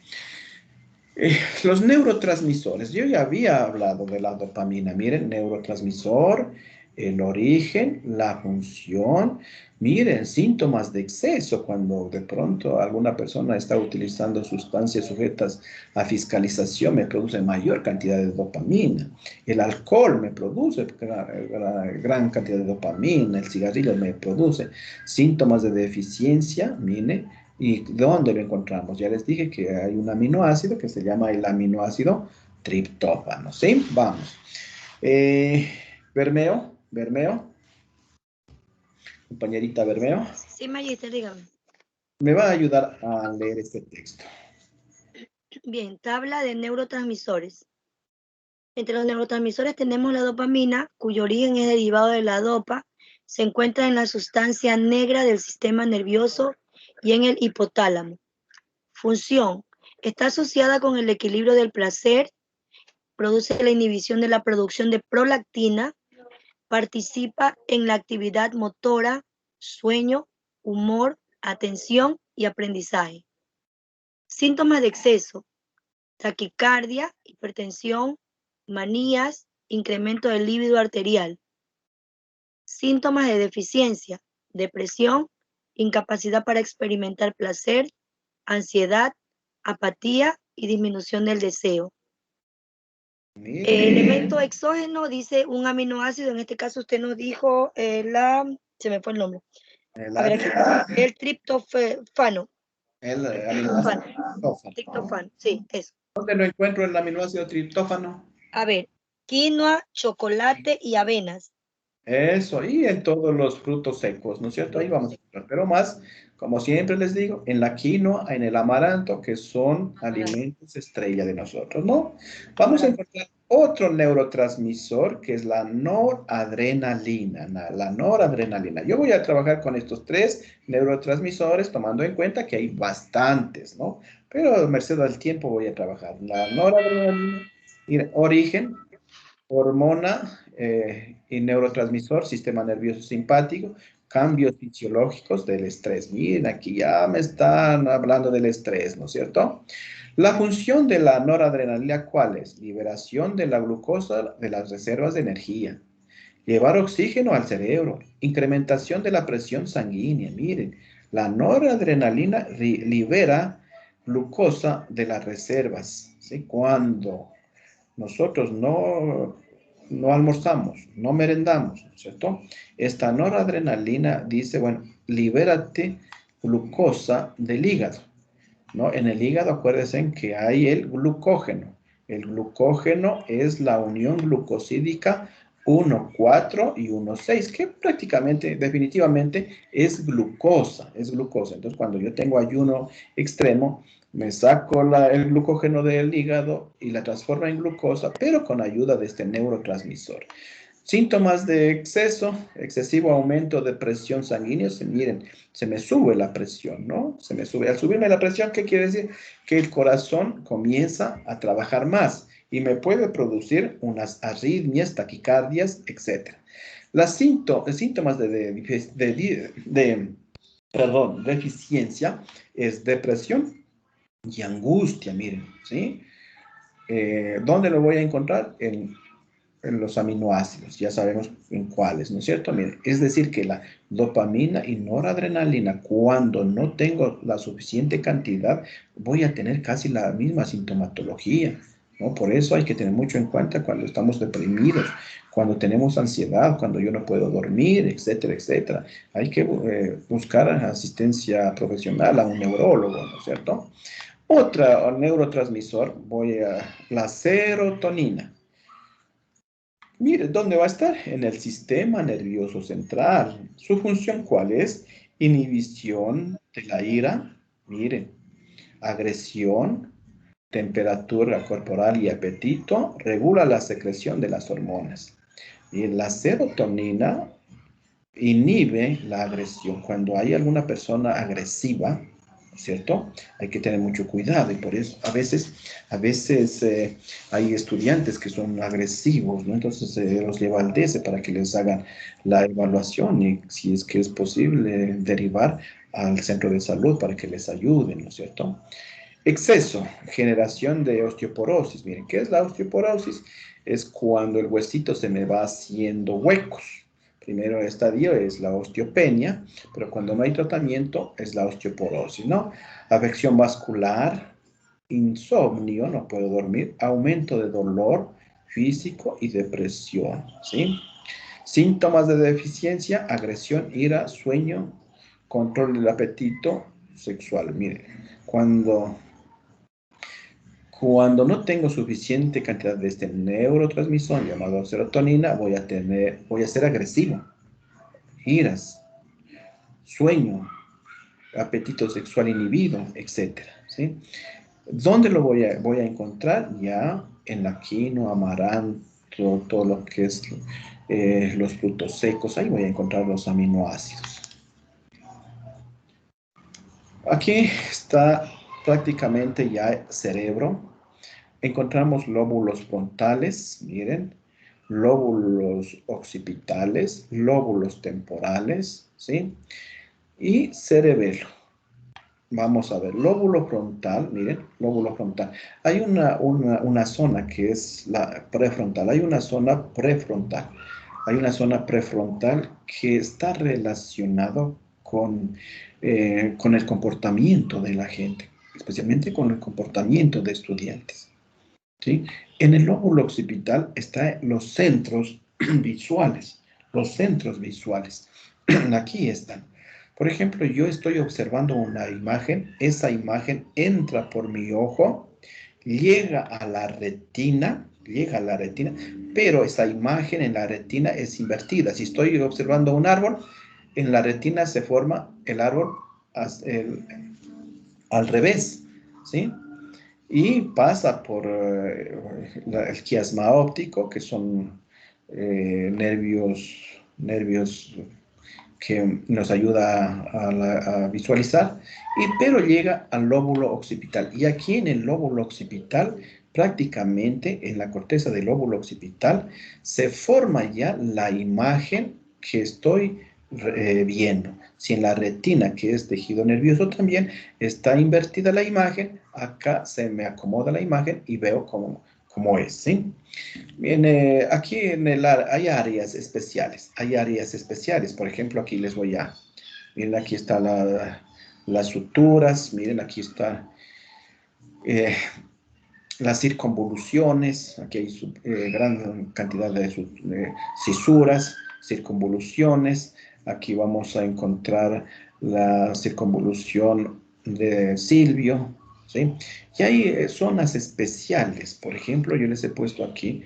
Speaker 1: Los neurotransmisores. Yo ya había hablado de la dopamina. Miren, neurotransmisor, el origen, la función. Miren, síntomas de exceso cuando de pronto alguna persona está utilizando sustancias sujetas a fiscalización, me produce mayor cantidad de dopamina. El alcohol me produce gran cantidad de dopamina. El cigarrillo me produce síntomas de deficiencia. Miren. ¿Y dónde lo encontramos? Ya les dije que hay un aminoácido que se llama el aminoácido triptófano, ¿sí? Vamos. Bermeo, compañerita Bermeo,
Speaker 3: Sí, Mayita, dígame.
Speaker 1: me va a ayudar a leer este texto.
Speaker 3: Bien, tabla de neurotransmisores. Entre los neurotransmisores tenemos la dopamina, cuyo origen es derivado de la dopa, se encuentra en la sustancia negra del sistema nervioso y en el hipotálamo. Función. Está asociada con el equilibrio del placer, produce la inhibición de la producción de prolactina, participa en la actividad motora, sueño, humor, atención y aprendizaje. Síntomas de exceso: taquicardia, hipertensión, manías, incremento del líbido arterial. Síntomas de deficiencia: depresión, incapacidad para experimentar placer, ansiedad, apatía y disminución del deseo. Elemento exógeno, dice un aminoácido, en este caso usted nos dijo se me fue el nombre. A ver, aquí, el triptofano.
Speaker 1: El aminoácido
Speaker 3: Triptofano, sí, eso.
Speaker 1: ¿Dónde lo encuentro el aminoácido triptófano?
Speaker 3: A ver, quinoa, chocolate y avenas.
Speaker 1: Eso, y en todos los frutos secos, ¿no es cierto? Ahí vamos a encontrar, pero más, como siempre les digo, en la quinoa, en el amaranto, que son alimentos estrella de nosotros, ¿no? Vamos a encontrar otro neurotransmisor, que es la noradrenalina, la noradrenalina. Yo voy a trabajar con estos tres neurotransmisores, tomando en cuenta que hay bastantes, ¿no? Pero merced al tiempo voy a trabajar. La noradrenalina, origen, hormona y neurotransmisor, sistema nervioso simpático, cambios fisiológicos del estrés. Miren, aquí ya me están hablando del estrés, ¿no es cierto? La función de la noradrenalina, ¿cuál es? Liberación de la glucosa de las reservas de energía. Llevar oxígeno al cerebro. Incrementación de la presión sanguínea. Miren, la noradrenalina libera glucosa de las reservas. ¿Sí? Cuando nosotros no almorzamos, no merendamos, ¿cierto? Esta noradrenalina dice, bueno, libérate glucosa del hígado, ¿no? En el hígado, acuérdense que hay el glucógeno. El glucógeno es la unión glucosídica 1,4 y 1,6, que prácticamente, definitivamente, es glucosa, es glucosa. Entonces, cuando yo tengo ayuno extremo, me saco el glucógeno del hígado y la transformo en glucosa, pero con ayuda de este neurotransmisor. Síntomas de excesivo aumento de presión sanguínea. Miren, se me sube la presión, ¿no? Se me sube. Al subirme la presión, ¿qué quiere decir? Que el corazón comienza a trabajar más y me puede producir unas arritmias, taquicardias, etc. Los síntomas de deficiencia es depresión y angustia, miren, ¿sí? ¿Dónde lo voy a encontrar? en los aminoácidos, ya sabemos en cuáles, ¿no es cierto? Miren, es decir que la dopamina y noradrenalina, cuando no tengo la suficiente cantidad, voy a tener casi la misma sintomatología, ¿no? Por eso hay que tener mucho en cuenta cuando estamos deprimidos, cuando tenemos ansiedad, cuando yo no puedo dormir, etcétera, etcétera. Hay que buscar asistencia profesional a un neurólogo, ¿no es cierto? Otra neurotransmisor, la serotonina. Mire, ¿dónde va a estar? En el sistema nervioso central. ¿Su función cuál es? Inhibición de la ira, miren, agresión, temperatura corporal y apetito, regula la secreción de las hormonas. Y la serotonina inhibe la agresión. Cuando hay alguna persona agresiva, ¿cierto? Hay que tener mucho cuidado y por eso a veces hay estudiantes que son agresivos, ¿no? Entonces los lleva al DESE para que les hagan la evaluación y si es que es posible derivar al centro de salud para que les ayuden, ¿no es cierto? Exceso, generación de osteoporosis. Miren, ¿qué es la osteoporosis? Es cuando el huesito se me va haciendo huecos. Primero estadio es la osteopenia, pero cuando no hay tratamiento es la osteoporosis, ¿no? Afección vascular, insomnio, no puedo dormir, aumento de dolor físico y depresión, ¿sí? Síntomas de deficiencia, agresión, ira, sueño, control del apetito sexual. Mire, cuando no tengo suficiente cantidad de este neurotransmisor llamado serotonina, voy a ser agresivo, iras, sueño, apetito sexual inhibido, etcétera, ¿sí? ¿Dónde lo voy a encontrar? Ya en la quinoa, amaranto, todo lo que es los frutos secos, ahí voy a encontrar los aminoácidos. Aquí está prácticamente ya el cerebro. Encontramos lóbulos frontales, miren, lóbulos occipitales, lóbulos temporales, ¿sí? Y cerebelo. Vamos a ver, lóbulo frontal, miren, lóbulo frontal. Hay una zona que es la prefrontal, hay una zona prefrontal. Hay una zona prefrontal que está relacionado con el comportamiento de la gente, especialmente con el comportamiento de estudiantes. ¿Sí? En el lóbulo occipital están los centros visuales, los centros visuales. Aquí están. Por ejemplo, yo estoy observando una imagen, esa imagen entra por mi ojo, llega a la retina, pero esa imagen en la retina es invertida. Si estoy observando un árbol, en la retina se forma el árbol al revés, ¿sí? Y pasa por el quiasma óptico, que son nervios que nos ayuda a visualizar, pero llega al lóbulo occipital. Y aquí en el lóbulo occipital, prácticamente en la corteza del lóbulo occipital, se forma ya la imagen que estoy viendo. Si en la retina, que es tejido nervioso también, está invertida la imagen, acá se me acomoda la imagen y veo cómo es, ¿sí? Bien, aquí hay áreas especiales, por ejemplo, aquí miren, aquí están las suturas, miren, aquí están las circunvoluciones, aquí hay gran cantidad de cisuras, circunvoluciones, aquí vamos a encontrar la circunvolución de Silvio, ¿sí? Y hay zonas especiales, por ejemplo, yo les he puesto aquí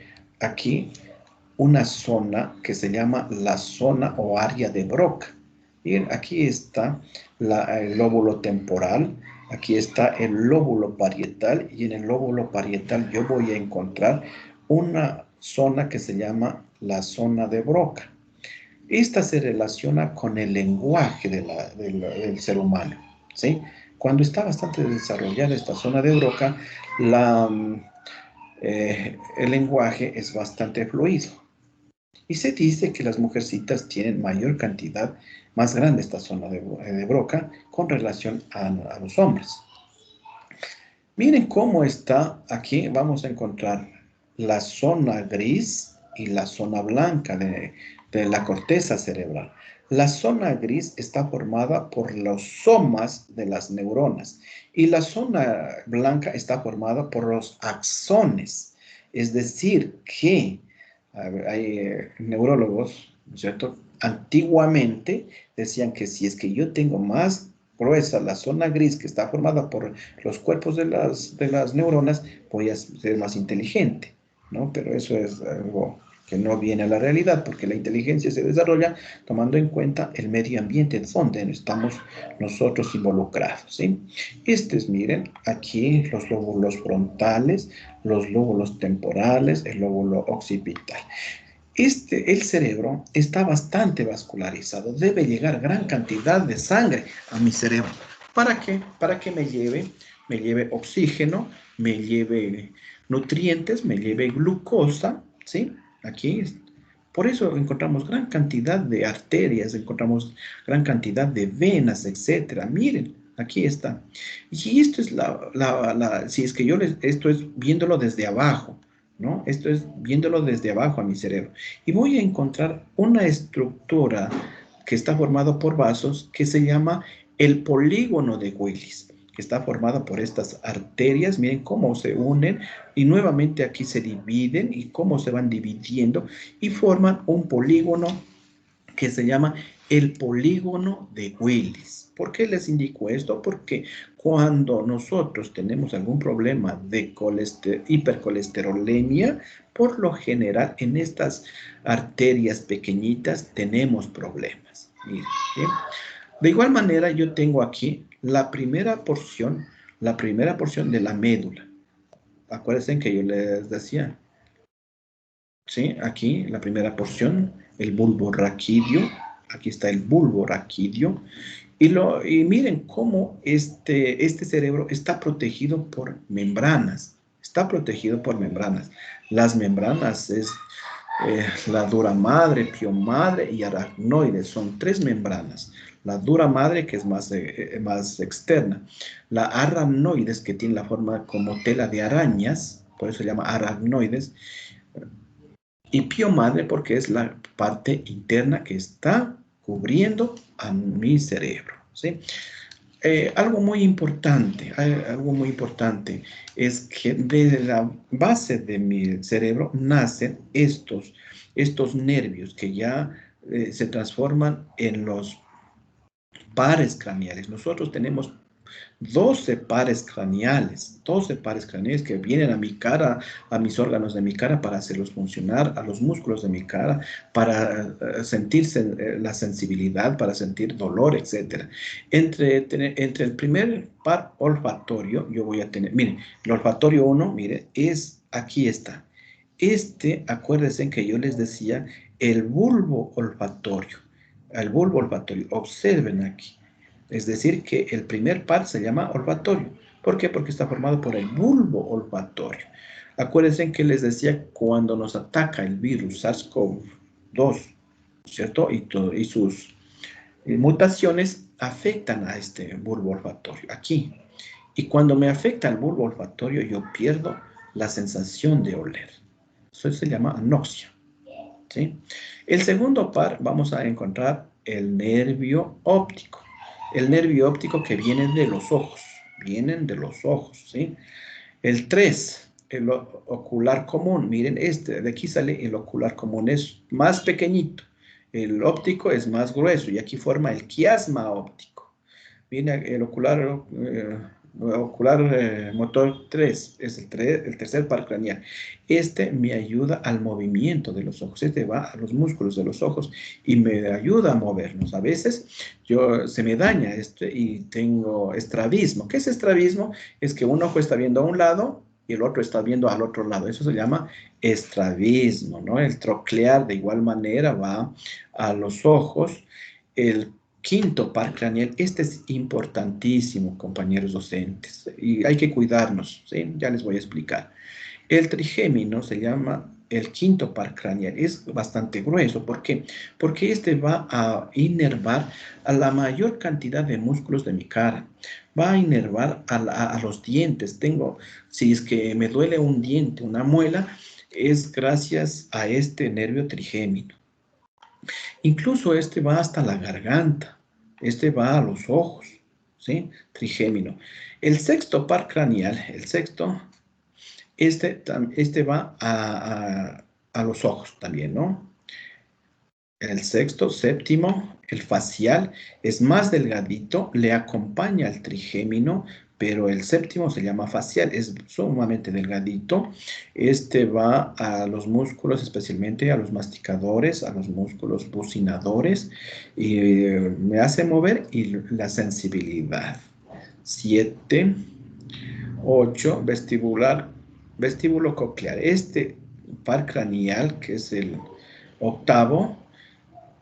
Speaker 1: una zona que se llama la zona o área de Broca. Bien, aquí está el lóbulo temporal, aquí está el lóbulo parietal y en el lóbulo parietal yo voy a encontrar una zona que se llama la zona de Broca. Esta se relaciona con el lenguaje del ser humano, ¿sí? Cuando está bastante desarrollada esta zona de Broca, el lenguaje es bastante fluido. Y se dice que las mujercitas tienen mayor cantidad, más grande esta zona de Broca con relación a los hombres. Miren cómo está aquí, vamos a encontrar la zona gris y la zona blanca de la corteza cerebral. La zona gris está formada por los somas de las neuronas y la zona blanca está formada por los axones. Es decir, que hay neurólogos, ¿no es cierto? Antiguamente decían que si es que yo tengo más gruesa la zona gris que está formada por los cuerpos de las neuronas, voy a ser más inteligente, ¿no? Pero eso es algo que no viene a la realidad, porque la inteligencia se desarrolla tomando en cuenta el medio ambiente donde estamos nosotros involucrados, ¿sí? Miren, aquí los lóbulos frontales, los lóbulos temporales, el lóbulo occipital. El cerebro está bastante vascularizado. Debe llegar gran cantidad de sangre a mi cerebro. ¿Para qué? Para que me lleve oxígeno, me lleve nutrientes, me lleve glucosa, ¿sí? Aquí, por eso encontramos gran cantidad de arterias, encontramos gran cantidad de venas, etcétera. Miren, aquí está. Y esto es si es que esto es viéndolo desde abajo, ¿no? Esto es viéndolo desde abajo a mi cerebro. Y voy a encontrar una estructura que está formada por vasos que se llama el polígono de Willis, que está formada por estas arterias. Miren cómo se unen y nuevamente aquí se dividen y cómo se van dividiendo y forman un polígono que se llama el polígono de Willis. ¿Por qué les indico esto? Porque cuando nosotros tenemos algún problema de hipercolesterolemia, por lo general en estas arterias pequeñitas tenemos problemas. Miren, ¿sí? De igual manera yo tengo aquí la primera porción de la médula. Acuérdense que yo les decía, ¿sí? Aquí la primera porción, el bulbo raquídeo. Aquí está el bulbo raquídeo. Y miren cómo este cerebro está protegido por membranas. Está protegido por membranas. Las membranas es la dura madre, piomadre y aracnoides. Son 3 membranas. La dura madre, que es más externa. La aracnoides, que tiene la forma como tela de arañas. Por eso se llama aracnoides. Y piomadre porque es la parte interna que está cubriendo a mi cerebro, ¿sí? Algo muy importante es que desde la base de mi cerebro nacen estos nervios que ya se transforman en los pares craneales. Nosotros tenemos 12 pares craneales que vienen a mi cara, a mis órganos de mi cara para hacerlos funcionar, a los músculos de mi cara, para sentirse la sensibilidad, para sentir dolor, etc. Entre el primer par olfatorio, yo voy a tener, miren, el olfatorio 1, miren, aquí está. Acuérdense que yo les decía el bulbo olfatorio. Observen aquí. Es decir, que el primer par se llama olfatorio. ¿Por qué? Porque está formado por el bulbo olfatorio. Acuérdense que les decía cuando nos ataca el virus SARS-CoV-2, ¿cierto? Y sus mutaciones afectan a este bulbo olfatorio, aquí. Y cuando me afecta el bulbo olfatorio, yo pierdo la sensación de oler. Eso se llama anoxia, ¿sí? El segundo par vamos a encontrar el nervio óptico. El nervio óptico que viene de los ojos. Vienen de los ojos, ¿sí? El 3, el ocular común. Miren, de aquí sale el ocular común. Es más pequeñito. El óptico es más grueso y aquí forma el quiasma óptico. Viene el ocular motor 3, es el tercer par craneal. Me ayuda al movimiento de los ojos. Va a los músculos de los ojos y me ayuda a movernos. A veces se me daña y tengo estrabismo. ¿Qué es estrabismo? Es que un ojo está viendo a un lado y el otro está viendo al otro lado. Eso se llama estrabismo, ¿no? El troclear de igual manera va a los ojos. El quinto par craneal, es importantísimo, compañeros docentes, y hay que cuidarnos, ¿sí? Ya les voy a explicar. El trigémino se llama el quinto par craneal, es bastante grueso. ¿Por qué? Porque va a inervar a la mayor cantidad de músculos de mi cara, va a inervar a los dientes. Si es que me duele un diente, una muela, es gracias a este nervio trigémino. Incluso este va hasta la garganta, este va a los ojos, ¿sí? Trigémino. El sexto par craneal, el sexto, este va a los ojos también, ¿no? El sexto, séptimo, el facial es más delgadito, le acompaña al trigémino, pero el séptimo se llama facial, es sumamente delgadito. Este va a los músculos, especialmente a los masticadores, a los músculos bucinadores, y me hace mover y la sensibilidad. 7, 8, vestíbulo coclear. Este par craneal, que es el octavo,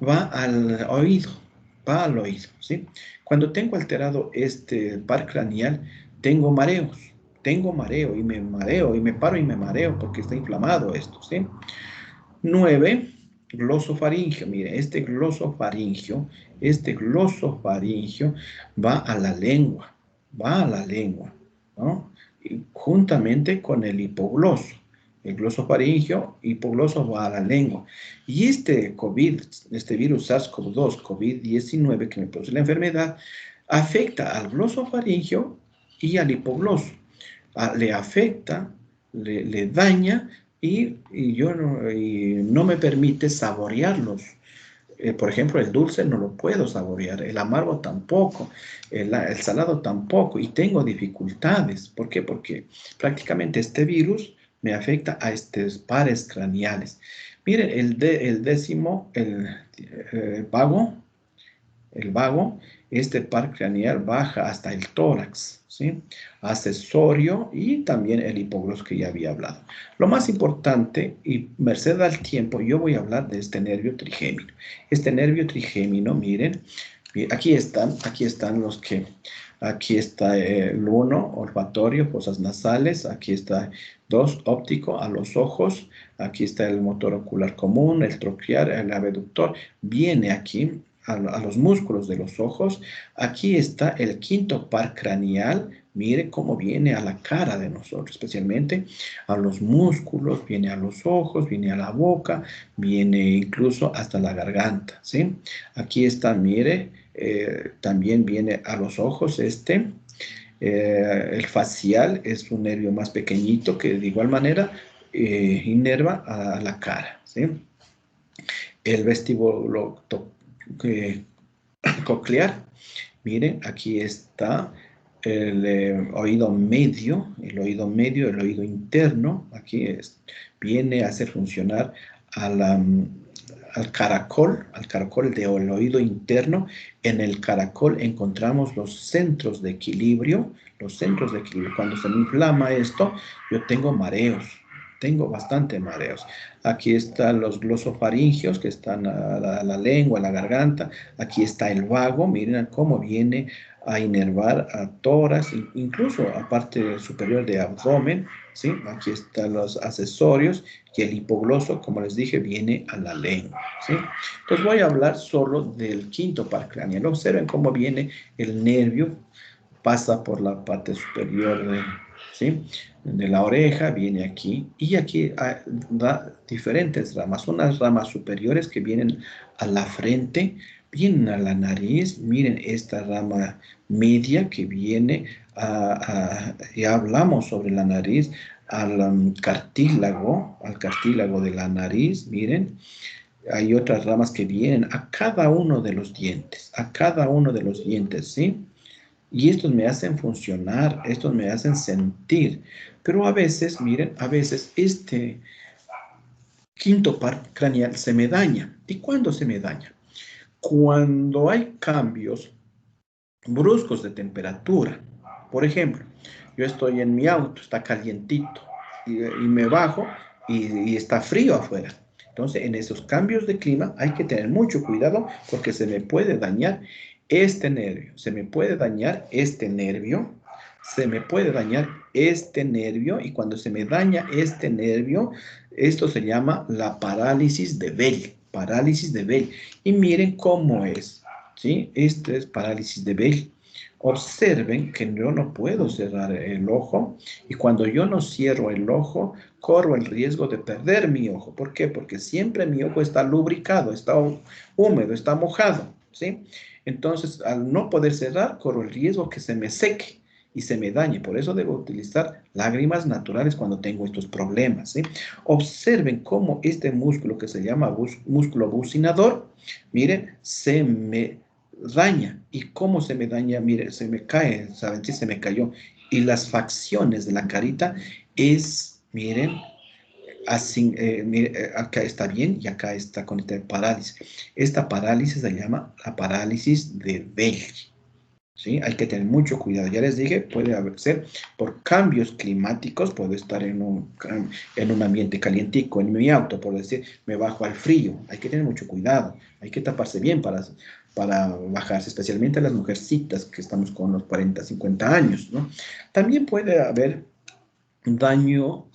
Speaker 1: va al oído, ¿sí? Cuando tengo alterado este par craneal, tengo mareo y me paro y me mareo porque está inflamado esto, ¿sí? 9, glosofaringio, mire, este glosofaringio va a la lengua, ¿no? Y juntamente con el hipogloso. El glosofaringio, hipogloso va a la lengua. Y este COVID, este virus SARS-CoV-2, COVID-19 que me produce la enfermedad, afecta al glosofaringio y al hipogloso. Le afecta, le daña y no me permite saborearlos. Por ejemplo, el dulce no lo puedo saborear, el amargo tampoco, el salado tampoco, y tengo dificultades. ¿Por qué? Porque prácticamente este virus me afecta a estos pares craneales. Miren, el décimo, el vago, este par craneal baja hasta el tórax, ¿sí? Accesorio y también el hipogloso que ya había hablado. Lo más importante, y merced al tiempo, yo voy a hablar de este nervio trigémino. Este nervio trigémino, miren, aquí están los que, aquí está el 1, olfatorio, fosas nasales, aquí está 2, óptico, a los ojos, aquí está el motor ocular común, el troquear, el abductor, viene aquí a los músculos de los ojos. Aquí está el quinto par craneal. Mire cómo viene a la cara de nosotros, especialmente a los músculos, viene a los ojos, viene a la boca, viene incluso hasta la garganta, ¿sí? Aquí está, mire, también viene a los ojos el facial es un nervio más pequeñito que de igual manera inerva a la cara, ¿sí? El vestíbulo coclear, miren, aquí está el oído medio, el oído interno, aquí viene a hacer funcionar al caracol del oído interno. En el caracol encontramos los centros de equilibrio, Cuando se me inflama esto, yo tengo mareos, tengo bastante mareos. Aquí están los glosofaringios que están a la lengua, a la garganta. Aquí está el vago, miren cómo viene a inervar a tórax, incluso a parte superior de abdomen, ¿sí? Aquí están los accesorios y el hipogloso, como les dije, viene a la lengua, ¿sí? Entonces voy a hablar solo del quinto par craneal. Observen cómo viene el nervio, pasa por la parte superior ¿sí? de la oreja, viene aquí, y aquí da diferentes ramas, unas ramas superiores que vienen a la frente, vienen a la nariz, miren esta rama media que viene ya hablamos sobre la nariz, al cartílago de la nariz, miren, hay otras ramas que vienen a cada uno de los dientes, ¿sí? Y estos me hacen funcionar, estos me hacen sentir. Pero a veces, miren, a veces este quinto par craneal se me daña. ¿Y cuándo se me daña? Cuando hay cambios bruscos de temperatura. Por ejemplo, yo estoy en mi auto, está calientito, y me bajo y está frío afuera. Entonces, en esos cambios de clima hay que tener mucho cuidado porque se me puede dañar este nervio, y cuando se me daña este nervio, esto se llama la parálisis de Bell. Y miren cómo es, ¿sí? Esto es parálisis de Bell. Observen que yo no puedo cerrar el ojo y cuando yo no cierro el ojo, corro el riesgo de perder mi ojo. ¿Por qué? Porque siempre mi ojo está lubricado, está húmedo, está mojado, ¿sí? Entonces, al no poder cerrar, corro el riesgo que se me seque y se me dañe. Por eso debo utilizar lágrimas naturales cuando tengo estos problemas, ¿sí? Observen cómo este músculo que se llama músculo bucinador, miren, se me daña. ¿Y cómo se me daña? Mire, se me cae, ¿saben? Sí, se me cayó. Y las facciones de la carita es, miren, así, mire, acá está bien y acá está con esta parálisis. Esta parálisis se llama la parálisis de Bell. ¿Sí? Hay que tener mucho cuidado. Ya les dije, puede ser por cambios climáticos, puedo estar en un ambiente calientico, en mi auto, por decir, me bajo al frío. Hay que tener mucho cuidado. Hay que taparse bien para bajarse, especialmente las mujercitas que estamos con los 40, 50 años, ¿no? También puede haber daño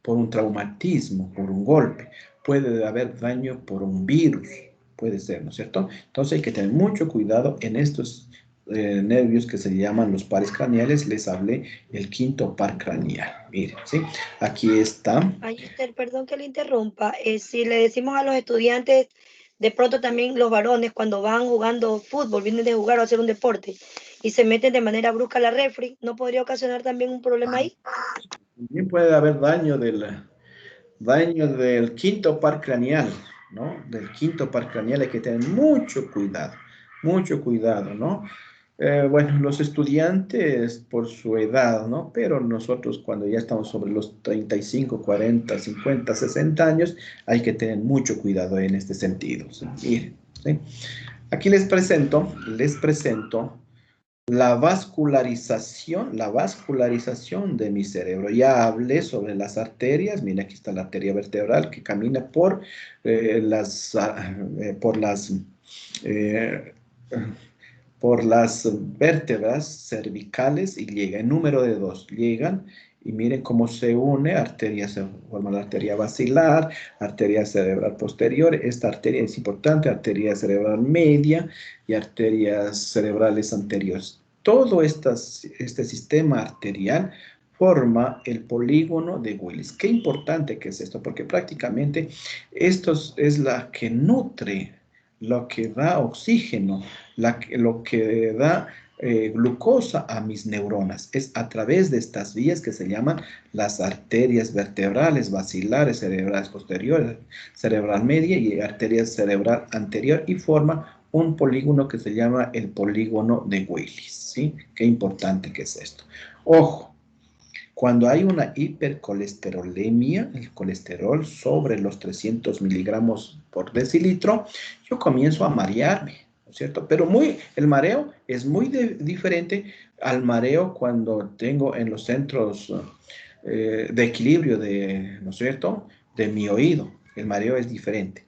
Speaker 1: por un traumatismo, por un golpe. Puede haber daño por un virus. Puede ser, ¿no es cierto? Entonces hay que tener mucho cuidado en estos nervios que se llaman los pares craneales. Les hablé el quinto par craneal. Miren, ¿sí? Aquí está.
Speaker 3: Ay, Esther, perdón que le interrumpa. Si le decimos a los estudiantes, de pronto también los varones, cuando van jugando fútbol, vienen de jugar o hacer un deporte y se meten de manera brusca a la refri, ¿no podría ocasionar también un problema ahí?
Speaker 1: También puede haber daño del quinto par craneal, ¿no? Del quinto par craneal hay que tener mucho cuidado, ¿no? Bueno, los estudiantes por su edad, ¿no? Pero nosotros cuando ya estamos sobre los 35, 40, 50, 60 años, hay que tener mucho cuidado en este sentido. ¿Sí? Miren, ¿sí? Aquí les presento la vascularización de mi cerebro. Ya hablé sobre las arterias. Mira, aquí está la arteria vertebral que camina eh, las, ah, por las eh, por las vértebras cervicales y llega en número de 2. Llegan y miren cómo se une, se forma la arteria basilar, arteria cerebral posterior. Esta arteria es importante, arteria cerebral media y arterias cerebrales anteriores. Todo este sistema arterial forma el polígono de Willis. Qué importante que es esto, porque prácticamente esto es la que nutre, lo que da oxígeno, lo que da glucosa a mis neuronas. Es a través de estas vías que se llaman las arterias vertebrales, basilares, cerebrales posteriores, cerebral media y arteria cerebral anterior y forma un polígono que se llama el polígono de Willis. ¿Sí? Qué importante que es esto. Ojo, cuando hay una hipercolesterolemia, el colesterol sobre los 300 miligramos por decilitro, yo comienzo a marearme, ¿no es cierto? Pero el mareo es muy diferente al mareo cuando tengo en los centros de equilibrio ¿no es cierto?, de mi oído. El mareo es diferente.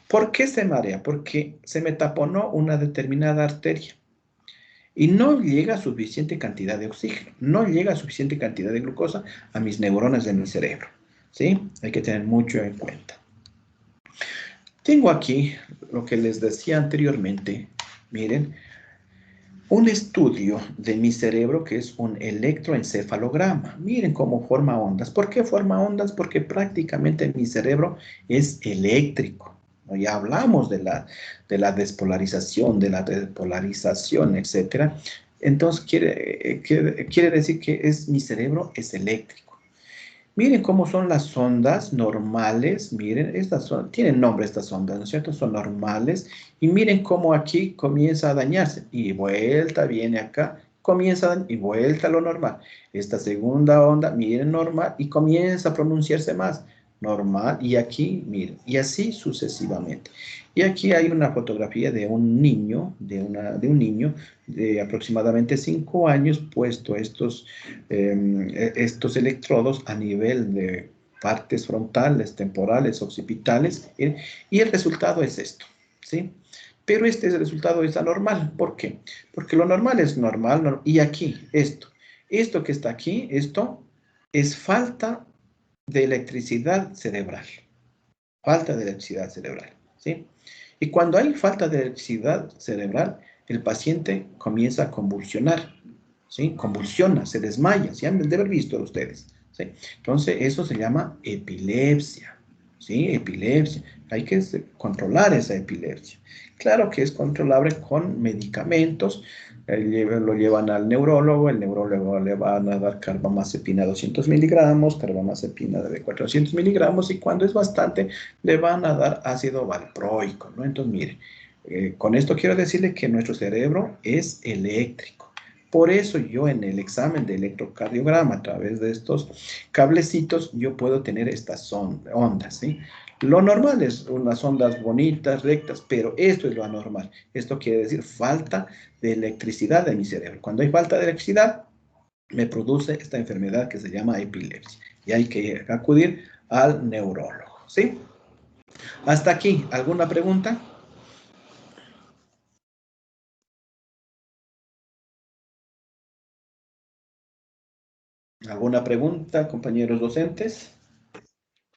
Speaker 1: ¿Por qué se marea? Porque se me taponó una determinada arteria y no llega suficiente cantidad de oxígeno, no llega suficiente cantidad de glucosa a mis neuronas de mi cerebro. ¿Sí? Hay que tener mucho en cuenta. Tengo aquí lo que les decía anteriormente. Miren, un estudio de mi cerebro que es un electroencefalograma. Miren cómo forma ondas. ¿Por qué forma ondas? Porque prácticamente mi cerebro es eléctrico. Ya hablamos de la despolarización, etcétera. Entonces quiere decir que mi cerebro es eléctrico. Miren cómo son las ondas normales. Miren, tienen nombre estas ondas, ¿no es cierto? Son normales. Y miren cómo aquí comienza a dañarse. Y vuelta, viene acá, comienza y vuelta a lo normal. Esta segunda onda, miren, normal, y comienza a pronunciarse más. Normal, y aquí, miren, y así sucesivamente. Y aquí hay una fotografía de un niño, de aproximadamente 5 años, puesto estos electrodos a nivel de partes frontales, temporales, occipitales, y el resultado es esto, ¿sí? Pero este resultado es anormal. ¿Por qué? Porque lo normal es normal, y aquí, esto que está aquí, esto es falta de electricidad cerebral. Falta de electricidad cerebral, ¿sí? Y cuando hay falta de electricidad cerebral, el paciente comienza a convulsionar, ¿sí? Convulsiona, se desmaya, ¿sí? Han de haber visto ustedes, ¿sí? Entonces, eso se llama epilepsia, ¿sí? Epilepsia. Hay que controlar esa epilepsia. Claro que es controlable con medicamentos. Lo llevan al neurólogo, el neurólogo le van a dar carbamazepina 200 miligramos, carbamazepina de 400 miligramos, y cuando es bastante, le van a dar ácido valproico, ¿no? Entonces, mire, con esto quiero decirle que nuestro cerebro es eléctrico. Por eso yo en el examen de electrocardiograma, a través de estos cablecitos, yo puedo tener estas ondas, ¿sí? Lo normal es unas ondas bonitas, rectas, pero esto es lo anormal. Esto quiere decir falta de electricidad de mi cerebro. Cuando hay falta de electricidad, me produce esta enfermedad que se llama epilepsia. Y hay que acudir al neurólogo, ¿sí? Hasta aquí, ¿alguna pregunta? ¿Alguna pregunta, compañeros docentes?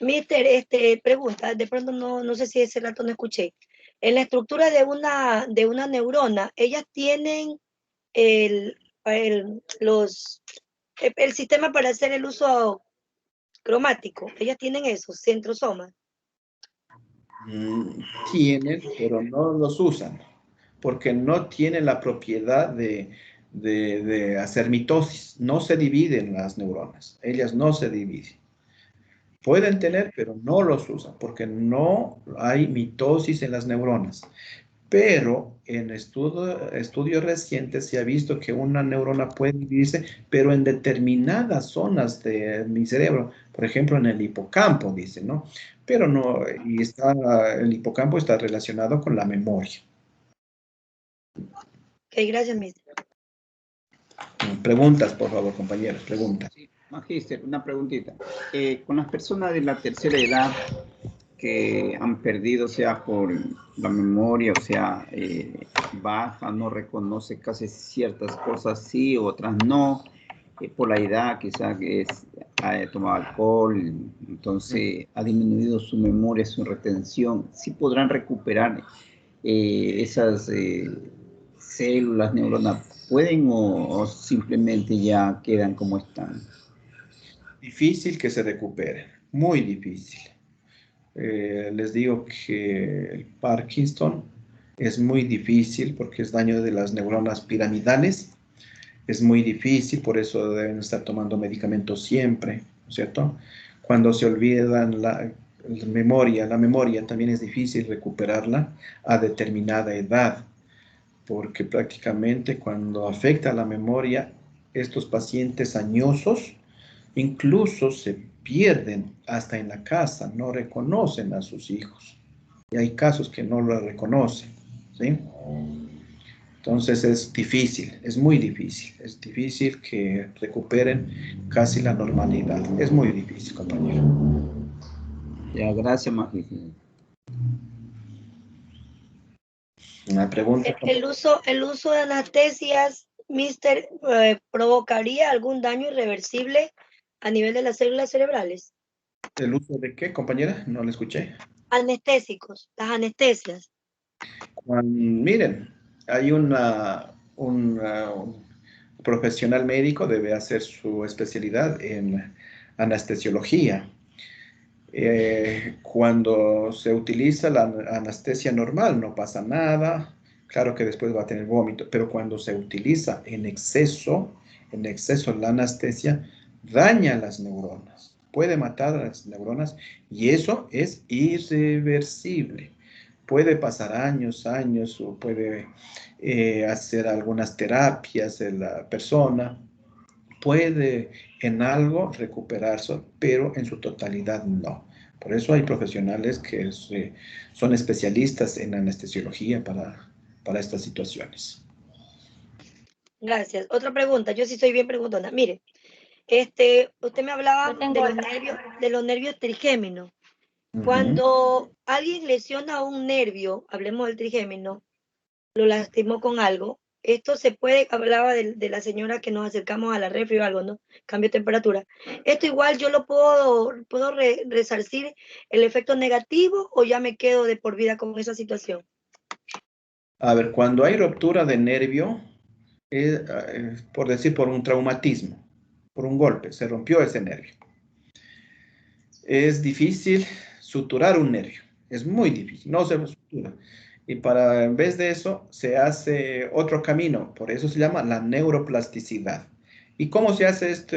Speaker 3: Mister, pregunta, de pronto no sé si ese rato no escuché. En la estructura de una neurona, ellas tienen el, el sistema para hacer el uso cromático. Ellas tienen eso, centrosomas.
Speaker 1: Tienen, pero no los usan, porque no tienen la propiedad de hacer mitosis. No se dividen las neuronas, ellas no se dividen. Pueden tener, pero no los usan, porque no hay mitosis en las neuronas. Pero en estudios recientes se ha visto que una neurona puede dividirse, pero en determinadas zonas de mi cerebro, por ejemplo en el hipocampo, dice, ¿no? Pero no, y el hipocampo está relacionado con la memoria.
Speaker 3: Ok, gracias, mister.
Speaker 1: Preguntas, por favor, compañeros, preguntas.
Speaker 4: Sí, Magíster, una preguntita. Con las personas de la tercera edad que han perdido, sea por la memoria, o sea, baja, no reconoce casi ciertas cosas sí, otras no, por la edad, quizá que ha tomado alcohol, entonces ha disminuido su memoria, su retención, ¿sí podrán recuperar esas células, neuronas? ¿Pueden o simplemente ya quedan como están?
Speaker 1: Difícil que se recuperen, muy difícil. Les digo que el Parkinson es muy difícil porque es daño de las neuronas piramidales. Es muy difícil, por eso deben estar tomando medicamentos siempre, ¿no es cierto? Cuando se olvidan la memoria también es difícil recuperarla a determinada edad, porque prácticamente cuando afecta la memoria, estos pacientes añosos incluso se pierden hasta en la casa, no reconocen a sus hijos. Y hay casos que no lo reconocen, ¿sí? Entonces es muy difícil, es difícil que recuperen casi la normalidad. Es muy difícil, compañero.
Speaker 4: Ya, gracias, Magíster.
Speaker 1: Una pregunta.
Speaker 3: El uso de anestesias, mister, ¿provocaría algún daño irreversible a nivel de las células cerebrales?
Speaker 1: ¿El uso de qué, compañera? No lo escuché.
Speaker 3: Anestésicos, las anestesias.
Speaker 1: Miren, hay un profesional médico debe hacer su especialidad en anestesiología. Cuando se utiliza la anestesia normal no pasa nada, claro que después va a tener vómito, pero cuando se utiliza en exceso la anestesia daña las neuronas, puede matar a las neuronas y eso es irreversible. Puede pasar años, o puede hacer algunas terapias de la persona, puede en algo recuperarse, pero en su totalidad no. Por eso hay profesionales que son especialistas en anestesiología para estas situaciones.
Speaker 3: Gracias. Otra pregunta, yo sí soy bien preguntona. Mire, usted me hablaba de los nervios trigéminos. Cuando alguien lesiona un nervio, hablemos del trigémino, lo lastimó con algo, esto se puede, hablaba de la señora que nos acercamos a la refri o algo, ¿no? Cambio de temperatura. Esto igual yo lo puedo resarcir el efecto negativo o ya me quedo de por vida con esa situación.
Speaker 1: A ver, cuando hay ruptura de nervio, por decir, por un traumatismo, por un golpe, se rompió ese nervio. Es difícil suturar un nervio, es muy difícil, no se sutura. Y en vez de eso, se hace otro camino, por eso se llama la neuroplasticidad. ¿Y cómo se hace esto?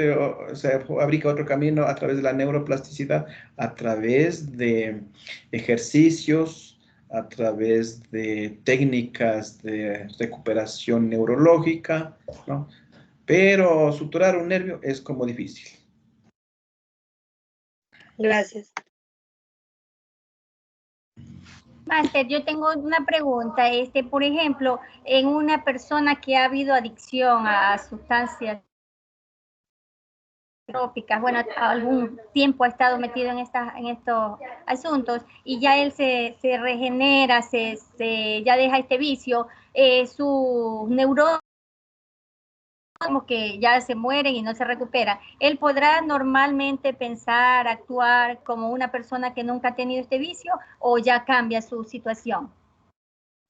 Speaker 1: Se fabrica otro camino a través de la neuroplasticidad, a través de ejercicios, a través de técnicas de recuperación neurológica, ¿no? Pero suturar un nervio es como difícil.
Speaker 3: Gracias.
Speaker 5: Máster, yo tengo una pregunta. Por ejemplo, en una persona que ha habido adicción a sustancias trópicas, bueno, algún tiempo ha estado metido en estos asuntos y ya él se regenera, ya deja este vicio, sus neuronas como que ya se mueren y no se recupera. Él podrá normalmente pensar, actuar como una persona que nunca ha tenido este vicio o ya cambia su situación.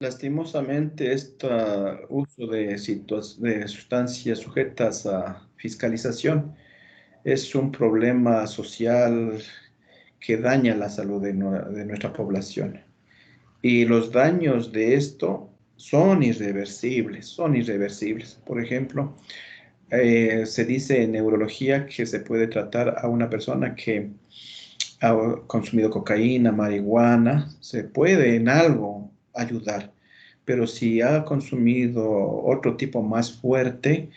Speaker 1: Lastimosamente, este uso de sustancias sujetas a fiscalización es un problema social que daña la salud de nuestra población. Y los daños de esto son irreversibles, son irreversibles. Por ejemplo, se dice en neurología que se puede tratar a una persona que ha consumido cocaína, marihuana, se puede en algo ayudar, pero si ha consumido otro tipo más fuerte,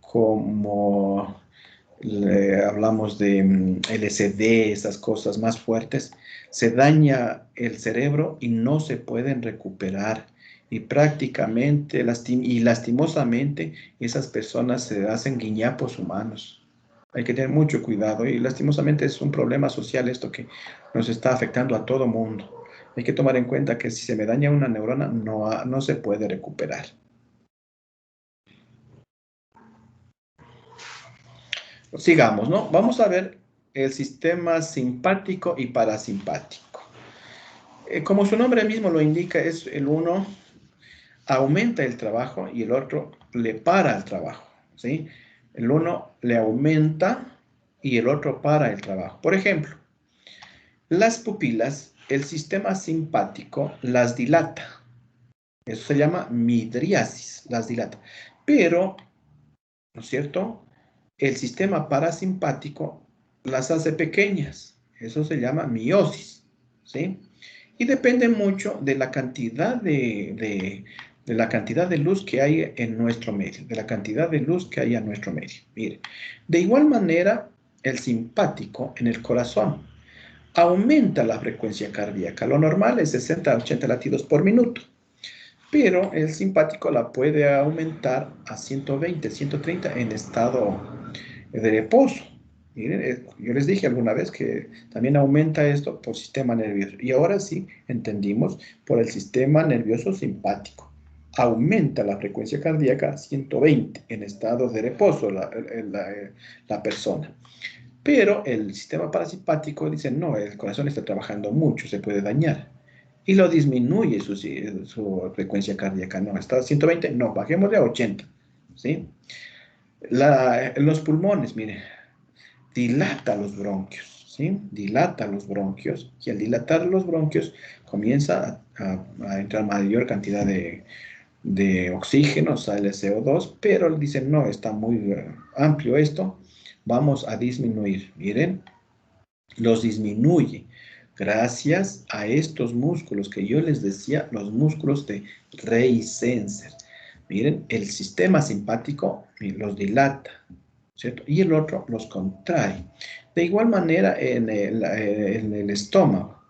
Speaker 1: como hablamos de LSD, esas cosas más fuertes, se daña el cerebro y no se pueden recuperar. Y prácticamente, lastimosamente, esas personas se hacen guiñapos humanos. Hay que tener mucho cuidado y lastimosamente es un problema social esto que nos está afectando a todo mundo. Hay que tomar en cuenta que si se me daña una neurona, no se puede recuperar. Sigamos, ¿no? Vamos a ver el sistema simpático y parasimpático. Como su nombre mismo lo indica, es el uno aumenta el trabajo y el otro le para el trabajo, ¿sí? El uno le aumenta y el otro para el trabajo. Por ejemplo, las pupilas, el sistema simpático las dilata. Eso se llama midriasis, las dilata. Pero, ¿no es cierto? El sistema parasimpático las hace pequeñas. Eso se llama miosis, ¿sí? Y depende mucho de la cantidad de la cantidad de luz que hay en nuestro medio, de la cantidad de luz que hay en nuestro medio. Mire, de igual manera, el simpático en el corazón aumenta la frecuencia cardíaca. Lo normal es 60 a 80 latidos por minuto, pero el simpático la puede aumentar a 120, 130 en estado de reposo. Miren, yo les dije alguna vez que también aumenta esto por sistema nervioso. Y ahora sí entendimos por el sistema nervioso simpático. Aumenta la frecuencia cardíaca a 120 en estado de reposo la persona. Pero el sistema parasimpático dice, no, el corazón está trabajando mucho, se puede dañar. Y lo disminuye su frecuencia cardíaca. No, está a 120, no, bajémosle a 80. ¿Sí? Los pulmones, mire, dilata los bronquios, ¿sí? Dilata los bronquios y al dilatar los bronquios comienza a entrar mayor cantidad de oxígeno, sale CO2, pero dicen, no, está muy amplio esto, vamos a disminuir. Miren, los disminuye gracias a estos músculos que yo les decía, los músculos de Rey Sensor. Miren, el sistema simpático los dilata, ¿cierto? Y el otro los contrae. De igual manera en el estómago.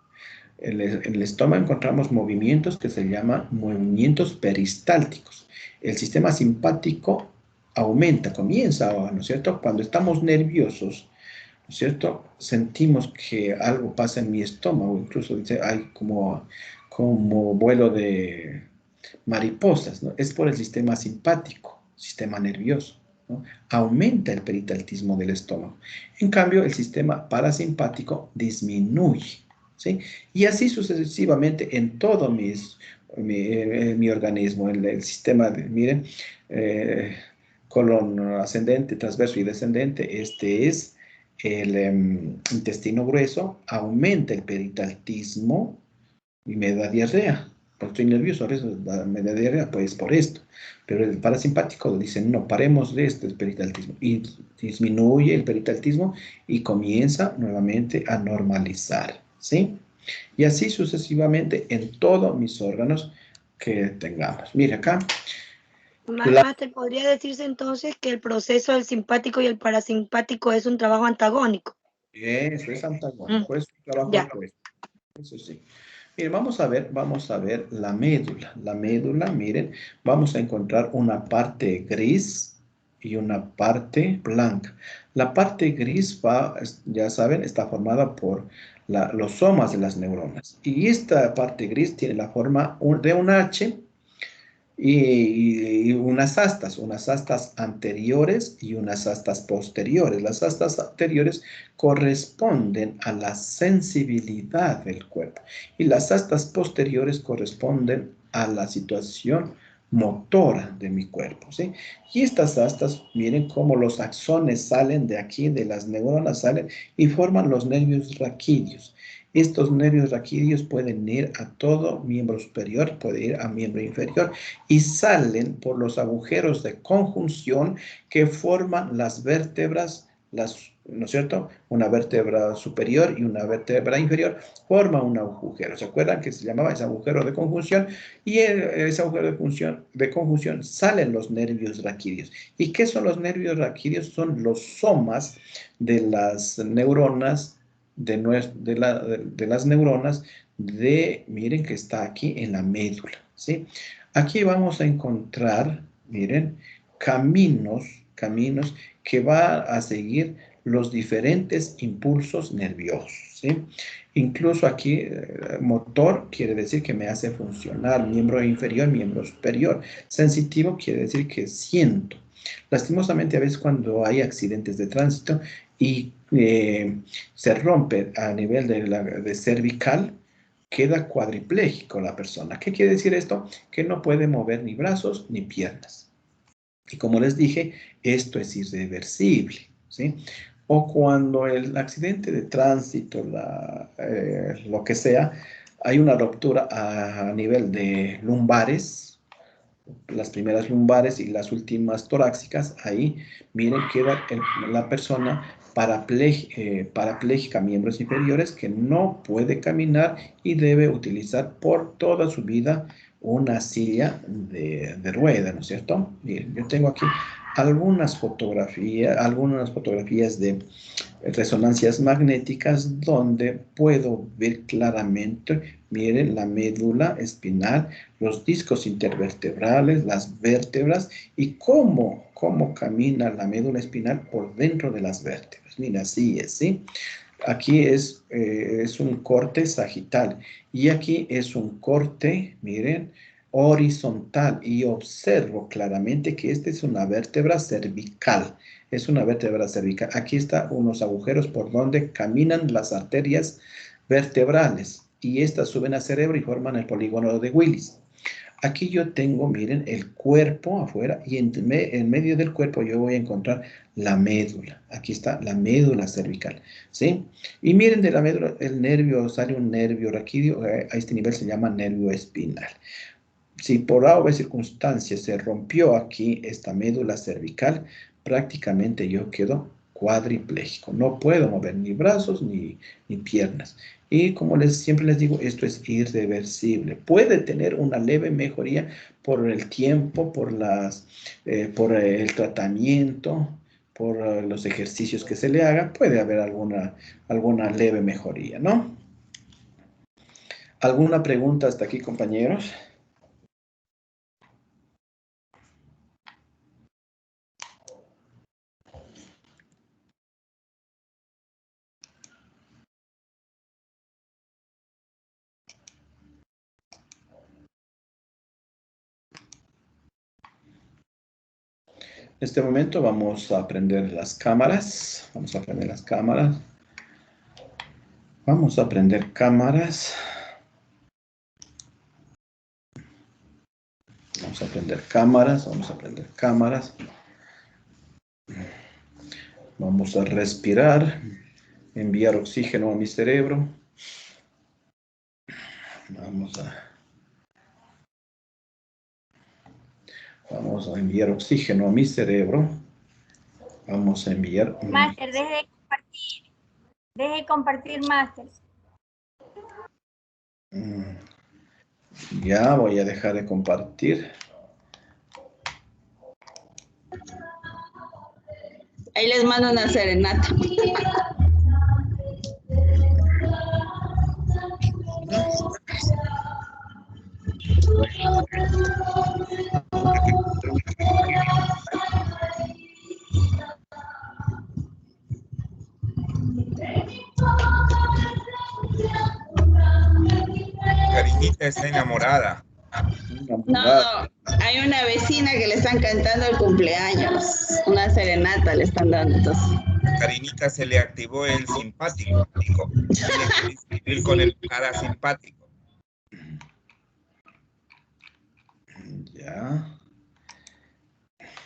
Speaker 1: En el estómago encontramos movimientos que se llaman movimientos peristálticos. El sistema simpático aumenta, comienza, ¿no es cierto? Cuando estamos nerviosos, ¿no es cierto? Sentimos que algo pasa en mi estómago, incluso hay como vuelo de mariposas, ¿no? Es por el sistema simpático, sistema nervioso, ¿no? Aumenta el peristaltismo del estómago. En cambio, el sistema parasimpático disminuye, ¿sí? Y así sucesivamente en todo mi organismo, el sistema, miren, colon ascendente, transverso y descendente, este es el intestino grueso, aumenta el peritaltismo y me da diarrea. Pues estoy nervioso, a veces me da diarrea, pues por esto. Pero el parasimpático dice, no, paremos de este peritaltismo. Y disminuye el peritaltismo y comienza nuevamente a normalizar, ¿sí? Y así sucesivamente en todos mis órganos que tengamos. Mire acá.
Speaker 3: Máster, podría decirse entonces que el proceso del simpático y el parasimpático es un trabajo antagónico.
Speaker 1: Eso es antagónico, es un trabajo
Speaker 3: Ya.
Speaker 1: opuesto. Eso sí. Miren, vamos a ver la médula. La médula, miren, vamos a encontrar una parte gris y una parte blanca. La parte gris va, ya saben, está formada por los somas de las neuronas. Y esta parte gris tiene la forma de un H y unas astas anteriores y unas astas posteriores. Las astas anteriores corresponden a la sensibilidad del cuerpo y las astas posteriores corresponden a la situación motora de mi cuerpo, ¿sí? Y estas astas, miren cómo los axones salen de aquí, de las neuronas salen y forman los nervios raquídeos. Estos nervios raquídeos pueden ir a todo miembro superior, puede ir a miembro inferior y salen por los agujeros de conjunción que forman las vértebras, ¿no es cierto? Una vértebra superior y una vértebra inferior forma un agujero. ¿Se acuerdan que se llamaba ese agujero de conjunción? Y en ese agujero de conjunción salen los nervios raquídeos. ¿Y qué son los nervios raquídeos? Son los somas de las neuronas de las neuronas miren que está aquí en la médula, ¿sí? Aquí vamos a encontrar, miren, caminos que va a seguir los diferentes impulsos nerviosos, ¿sí? Incluso aquí, motor quiere decir que me hace funcionar, miembro inferior, miembro superior. Sensitivo quiere decir que siento. Lastimosamente, a veces cuando hay accidentes de tránsito y se rompe a nivel de cervical, queda cuadripléjico la persona. ¿Qué quiere decir esto? Que no puede mover ni brazos ni piernas. Y como les dije, esto es irreversible, ¿sí? O cuando el accidente de tránsito, lo que sea, hay una ruptura a nivel de lumbares, las primeras lumbares y las últimas torácicas, ahí, miren, queda la persona parapléjica, miembros inferiores, que no puede caminar y debe utilizar por toda su vida una silla de rueda, ¿no es cierto? Miren, yo tengo aquí algunas fotografías de resonancias magnéticas donde puedo ver claramente, miren, la médula espinal, los discos intervertebrales, las vértebras y cómo camina la médula espinal por dentro de las vértebras. Mira, así es, ¿sí? Aquí es un corte sagital y aquí es un corte, miren, horizontal y observo claramente que esta es una vértebra cervical. Es una vértebra cervical. Aquí están unos agujeros por donde caminan las arterias vertebrales y estas suben al cerebro y forman el polígono de Willis. Aquí yo tengo, miren, el cuerpo afuera y en medio del cuerpo yo voy a encontrar la médula. Aquí está la médula cervical, ¿sí? Y miren, de la médula, el nervio, sale un nervio raquídeo, a este nivel se llama nervio espinal. Si por A o B circunstancia se rompió aquí esta médula cervical, prácticamente yo quedo cuadripléjico. No puedo mover ni brazos ni piernas. Y como siempre les digo, esto es irreversible. Puede tener una leve mejoría por el tiempo, por el tratamiento, por los ejercicios que se le haga. Puede haber alguna leve mejoría, ¿no? ¿Alguna pregunta hasta aquí, compañeros? En este momento vamos a prender las cámaras. Vamos a prender las cámaras. Vamos a prender cámaras. Vamos a prender cámaras, vamos a prender cámaras. Vamos a respirar, enviar oxígeno a mi cerebro. Vamos a enviar oxígeno a mi cerebro. Vamos a enviar...
Speaker 5: Máster, deje de compartir, máster.
Speaker 1: Ya voy a dejar de compartir.
Speaker 6: Ahí les mando una serenata.
Speaker 7: Karinita está enamorada.
Speaker 6: No, hay una vecina que le están cantando el cumpleaños. Una serenata le están dando. Entonces.
Speaker 7: A Karinita se le activó el simpático. Tiene que discutir con el parasimpático.
Speaker 1: Ya.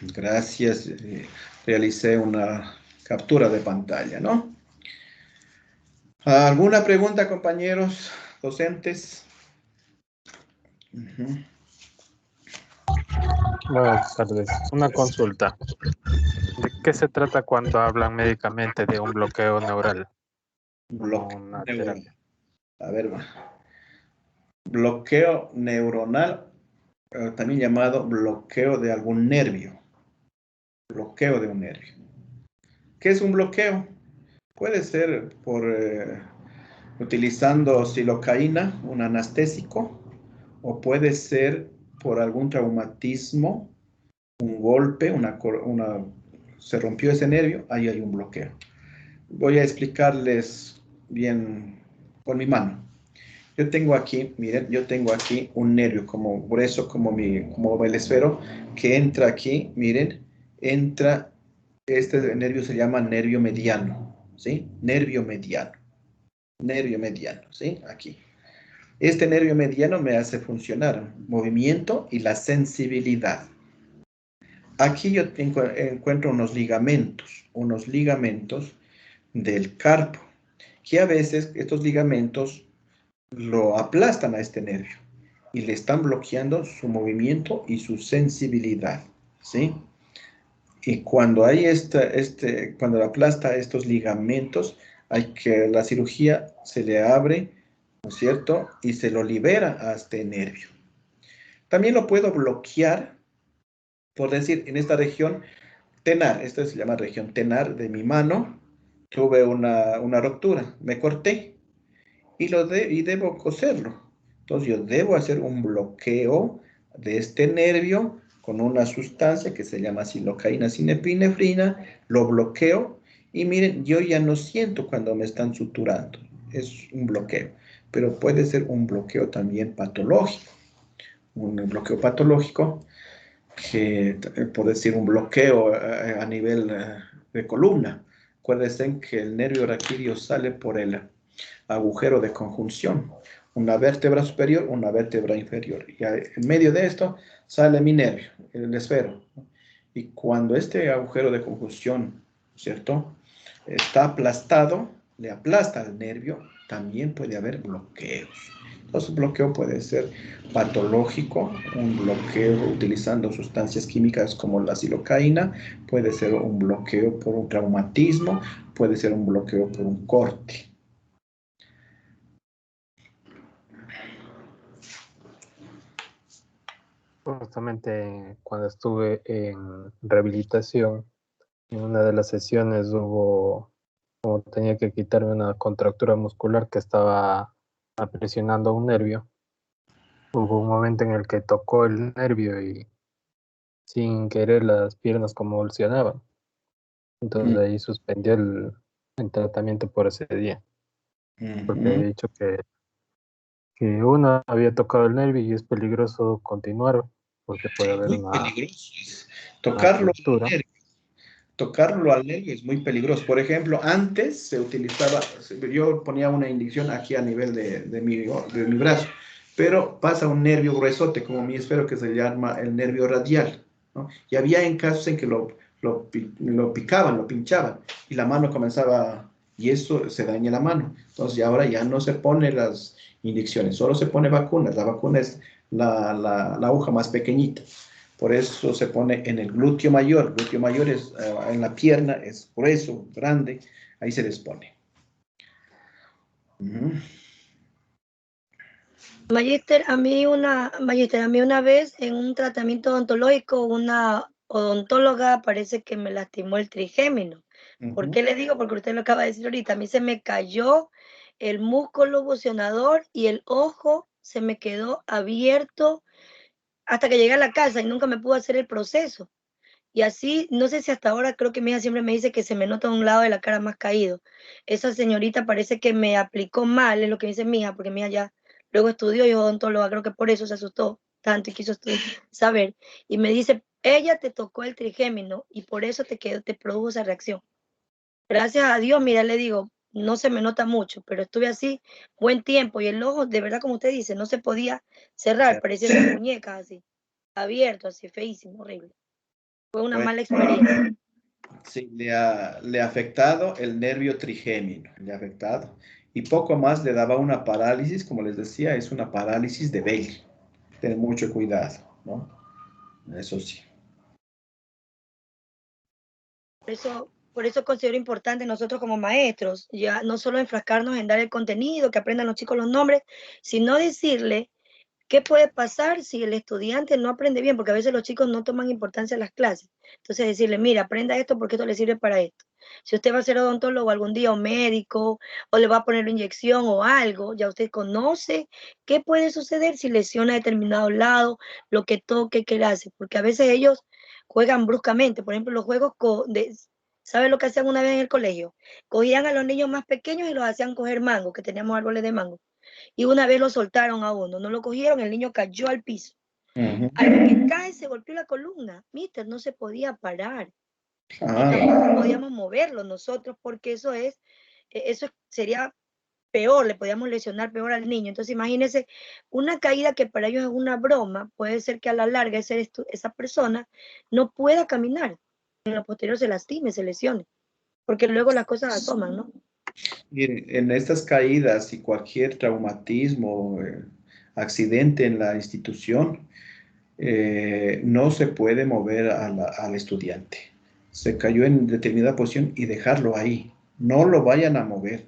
Speaker 1: Gracias. Realicé una captura de pantalla, ¿no? ¿Alguna pregunta, compañeros docentes?
Speaker 8: Buenas tardes. Una consulta. ¿De qué se trata cuando hablan médicamente de un bloqueo neural?
Speaker 1: Bloqueo
Speaker 8: Una
Speaker 1: neuronal.
Speaker 8: terapia.
Speaker 1: A ver, bloqueo neuronal, también llamado bloqueo de algún nervio. Bloqueo de un nervio. ¿Qué es un bloqueo? Puede ser por utilizando silocaína, un anestésico, o puede ser por algún traumatismo, un golpe, se rompió ese nervio, ahí hay un bloqueo. Voy a explicarles bien con mi mano. Yo tengo aquí, miren, yo tengo aquí un nervio como grueso, como el esfero, que entra aquí, miren, entra, este nervio se llama nervio mediano, ¿sí? Nervio mediano, ¿sí? Aquí. Este nervio mediano me hace funcionar movimiento y la sensibilidad. Aquí yo encuentro unos ligamentos del carpo, que a veces estos ligamentos lo aplastan a este nervio y le están bloqueando su movimiento y su sensibilidad, ¿sí? Y cuando hay cuando aplasta estos ligamentos, la cirugía se le abre, ¿no es cierto? Y se lo libera a este nervio. También lo puedo bloquear, por decir, en esta región tenar, esta se llama región tenar de mi mano, tuve una ruptura, me corté y debo coserlo. Entonces yo debo hacer un bloqueo de este nervio con una sustancia que se llama silocaína sinepinefrina, lo bloqueo y miren, yo ya no siento cuando me están suturando, es un bloqueo, pero puede ser un bloqueo también patológico, un bloqueo patológico que, por decir, un bloqueo a nivel de columna. Acuérdense que el nervio raquídeo sale por el agujero de conjunción, una vértebra superior, una vértebra inferior, y en medio de esto sale mi nervio, el esfero, y cuando este agujero de conjunción, ¿cierto?, está aplastado, le aplasta al nervio, también puede haber bloqueos. Entonces, bloqueo puede ser patológico, un bloqueo utilizando sustancias químicas como la silocaína, puede ser un bloqueo por un traumatismo, puede ser un bloqueo por un corte.
Speaker 8: Justamente cuando estuve en rehabilitación, en una de las sesiones como tenía que quitarme una contractura muscular que estaba presionando un nervio. Hubo un momento en el que tocó el nervio y sin querer las piernas convulsionaban. Entonces ahí suspendió el tratamiento por ese día. Porque he dicho que uno había tocado el nervio y es peligroso continuar porque puede haber
Speaker 1: Muy
Speaker 8: una
Speaker 1: peligroso tocarlo,
Speaker 8: ruptura.
Speaker 1: tocarlo al nervio es muy peligroso. Por ejemplo, antes se utilizaba, yo ponía una inyección aquí a nivel de mi brazo, pero pasa un nervio gruesote, como mi esfero, que se llama el nervio radial, ¿no? Y había en casos en que lo picaban, lo pinchaban, y la mano comenzaba, y eso se daña la mano. Entonces, ahora ya no se pone las inyecciones, solo se pone vacunas. La vacuna es la aguja más pequeñita. Por eso se pone en el glúteo mayor. El glúteo mayor es en la pierna, es grueso, grande. Ahí se les pone.
Speaker 3: Magíster, a mí una vez en un tratamiento odontológico, una odontóloga parece que me lastimó el trigémino. ¿Por qué le digo? Porque usted lo acaba de decir ahorita. A mí se me cayó el músculo bucionador y el ojo se me quedó abierto hasta que llegué a la casa y nunca me pudo hacer el proceso. Y así, no sé si hasta ahora, creo que mi hija siempre me dice que se me nota un lado de la cara más caído. Esa señorita parece que me aplicó mal, es lo que dice mi hija, porque mi hija ya luego estudió y es odontóloga, creo que por eso se asustó tanto y quiso saber. Y me dice, ella te tocó el trigémino y por eso te produjo esa reacción. Gracias a Dios, mira, le digo, no se me nota mucho, pero estuve así buen tiempo y el ojo, de verdad, como usted dice, no se podía cerrar, parecía una muñeca así, abierto, así, feísimo, horrible. Fue una mala experiencia.
Speaker 1: Sí, le ha afectado el nervio trigémino, le ha afectado. Y poco más le daba una parálisis, como les decía, es una parálisis de Bell. Ten mucho cuidado, ¿no? Eso sí.
Speaker 3: Por eso considero importante nosotros como maestros, ya no solo enfrascarnos en dar el contenido, que aprendan los chicos los nombres, sino decirle qué puede pasar si el estudiante no aprende bien, porque a veces los chicos no toman importancia en las clases. Entonces decirle, mira, aprenda esto porque esto le sirve para esto. Si usted va a ser odontólogo algún día o médico, o le va a poner una inyección o algo, ya usted conoce qué puede suceder si lesiona determinado lado, lo que toque, qué le hace, porque a veces ellos juegan bruscamente. Por ejemplo, los juegos ¿saben lo que hacían una vez en el colegio? Cogían a los niños más pequeños y los hacían coger mango, que teníamos árboles de mango. Y una vez lo soltaron a uno, no lo cogieron, el niño cayó al piso. A lo que cae se golpeó la columna. Mister, no se podía parar. Y tampoco podíamos moverlo nosotros porque eso sería peor, le podíamos lesionar peor al niño. Entonces imagínense, una caída que para ellos es una broma, puede ser que a la larga esa persona no pueda caminar. En lo posterior se lastime, se lesione. Porque luego las cosas asoman, ¿no?
Speaker 1: Miren, en estas caídas y cualquier traumatismo, accidente en la institución, no se puede mover al estudiante. Se cayó en determinada posición y dejarlo ahí. No lo vayan a mover.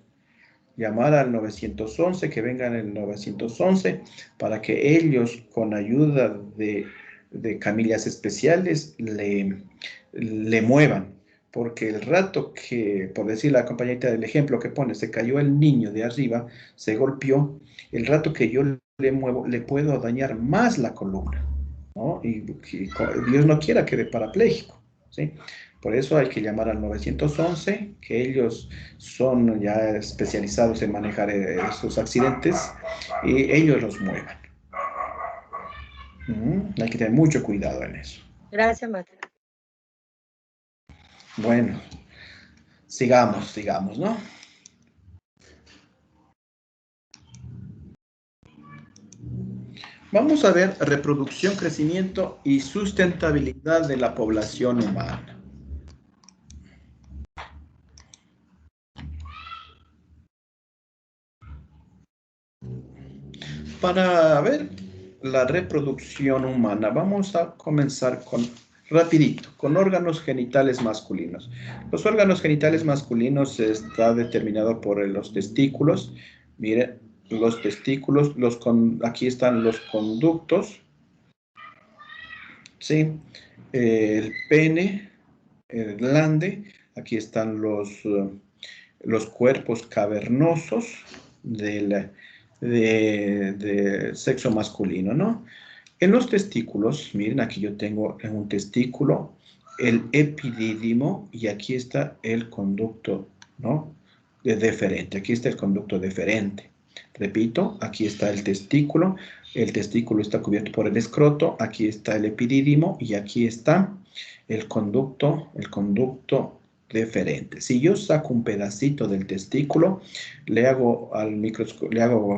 Speaker 1: Llamar al 911, que vengan el 911 para que ellos, con ayuda de camillas especiales, le muevan. Porque el rato que, por decir la compañerita del ejemplo que pone, se cayó el niño de arriba, se golpeó, el rato que yo le muevo, le puedo dañar más la columna, ¿no? Y Dios no quiera quede parapléjico, ¿sí? Por eso hay que llamar al 911, que ellos son ya especializados en manejar estos accidentes y ellos los muevan. Hay que tener mucho cuidado en eso.
Speaker 3: Gracias, maestra.
Speaker 1: Bueno, sigamos, ¿no? Vamos a ver reproducción, crecimiento y sustentabilidad de la población humana. Para ver la reproducción humana, vamos a comenzar rapidito, con órganos genitales masculinos. Los órganos genitales masculinos está determinado por los testículos. Miren, los testículos, aquí están los conductos, ¿sí? El pene, el glande, aquí están los cuerpos cavernosos de sexo masculino, ¿no? En los testículos, miren, aquí yo tengo en un testículo el epidídimo y aquí está el conducto, ¿no? Deferente, aquí está el conducto deferente. Repito, aquí está el testículo está cubierto por el escroto, aquí está el epidídimo y aquí está el conducto deferente. Si yo saco un pedacito del testículo, le hago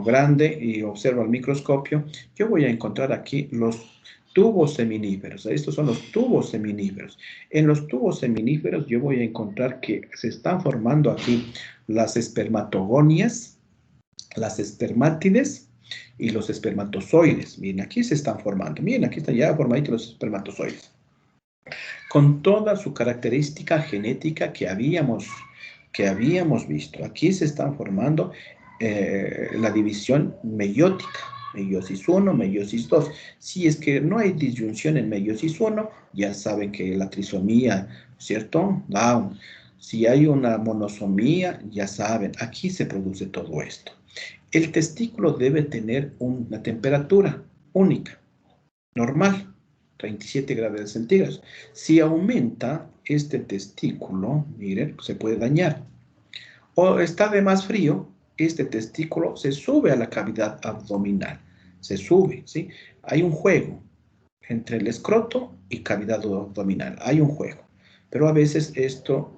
Speaker 1: grande y observo al microscopio, yo voy a encontrar aquí los tubos seminíferos. Estos son los tubos seminíferos. En los tubos seminíferos yo voy a encontrar que se están formando aquí las espermatogonias, las espermátides y los espermatozoides. Miren, aquí se están formando. Miren, aquí están ya formaditos los espermatozoides. Con toda su característica genética que habíamos visto. Aquí se están formando la división meiótica. Meiosis 1, meiosis 2. Si es que no hay disyunción en meiosis 1, ya saben que la trisomía, ¿cierto? Down. Si hay una monosomía, ya saben, aquí se produce todo esto. El testículo debe tener una temperatura única, normal, 37 grados centígrados. Si aumenta este testículo, miren, se puede dañar. O está de más frío, este testículo se sube a la cavidad abdominal. Se sube, ¿sí? Hay un juego entre el escroto y cavidad abdominal. Hay un juego. Pero a veces esto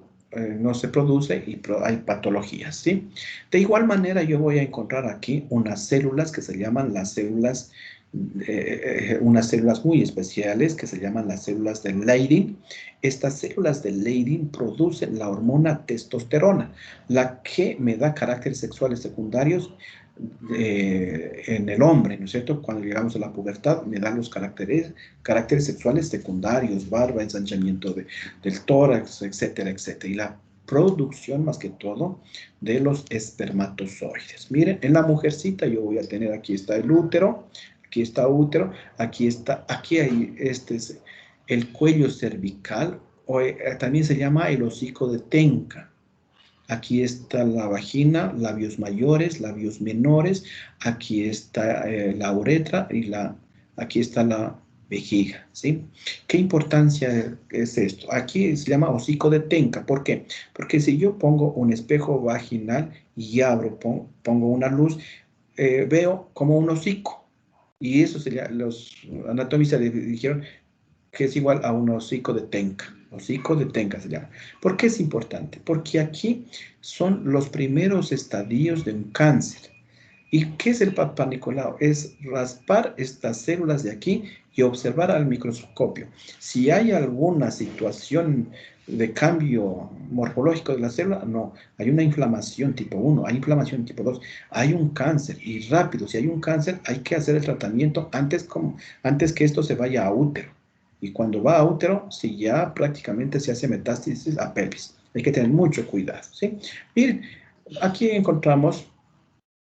Speaker 1: no se produce y hay patologías, ¿sí? De igual manera yo voy a encontrar aquí unas células que se llaman las células, unas células muy especiales que se llaman las células de Leydig. Estas células de Leydig producen la hormona testosterona, la que me da caracteres sexuales secundarios en el hombre, ¿no es cierto? Cuando llegamos a la pubertad me dan los caracteres sexuales secundarios, barba, ensanchamiento del tórax, etcétera, etcétera. Y la producción más que todo de los espermatozoides. Miren, en la mujercita yo voy a tener, aquí está el útero, aquí hay el cuello cervical, o también se llama el hocico de Tenca. Aquí está la vagina, labios mayores, labios menores, aquí está la uretra y aquí está la vejiga, ¿sí? ¿Qué importancia es esto? Aquí se llama hocico de Tenca. ¿Por qué? Porque si yo pongo un espejo vaginal y abro, pongo una luz, veo como un hocico. Y eso sería, los anatomistas dijeron que es igual a un hocico de Tenca. Hocico de Tenca se llama. ¿Por qué es importante? Porque aquí son los primeros estadios de un cáncer. ¿Y qué es el Papá Nicolau? Es raspar estas células de aquí y observar al microscopio. Si hay alguna situación de cambio morfológico de la célula, no. Hay una inflamación tipo 1, hay inflamación tipo 2, hay un cáncer. Y rápido, si hay un cáncer, hay que hacer el tratamiento antes que esto se vaya a útero. Y cuando va a útero, si ya prácticamente se hace metástasis a pelvis. Hay que tener mucho cuidado, ¿sí? Miren, aquí encontramos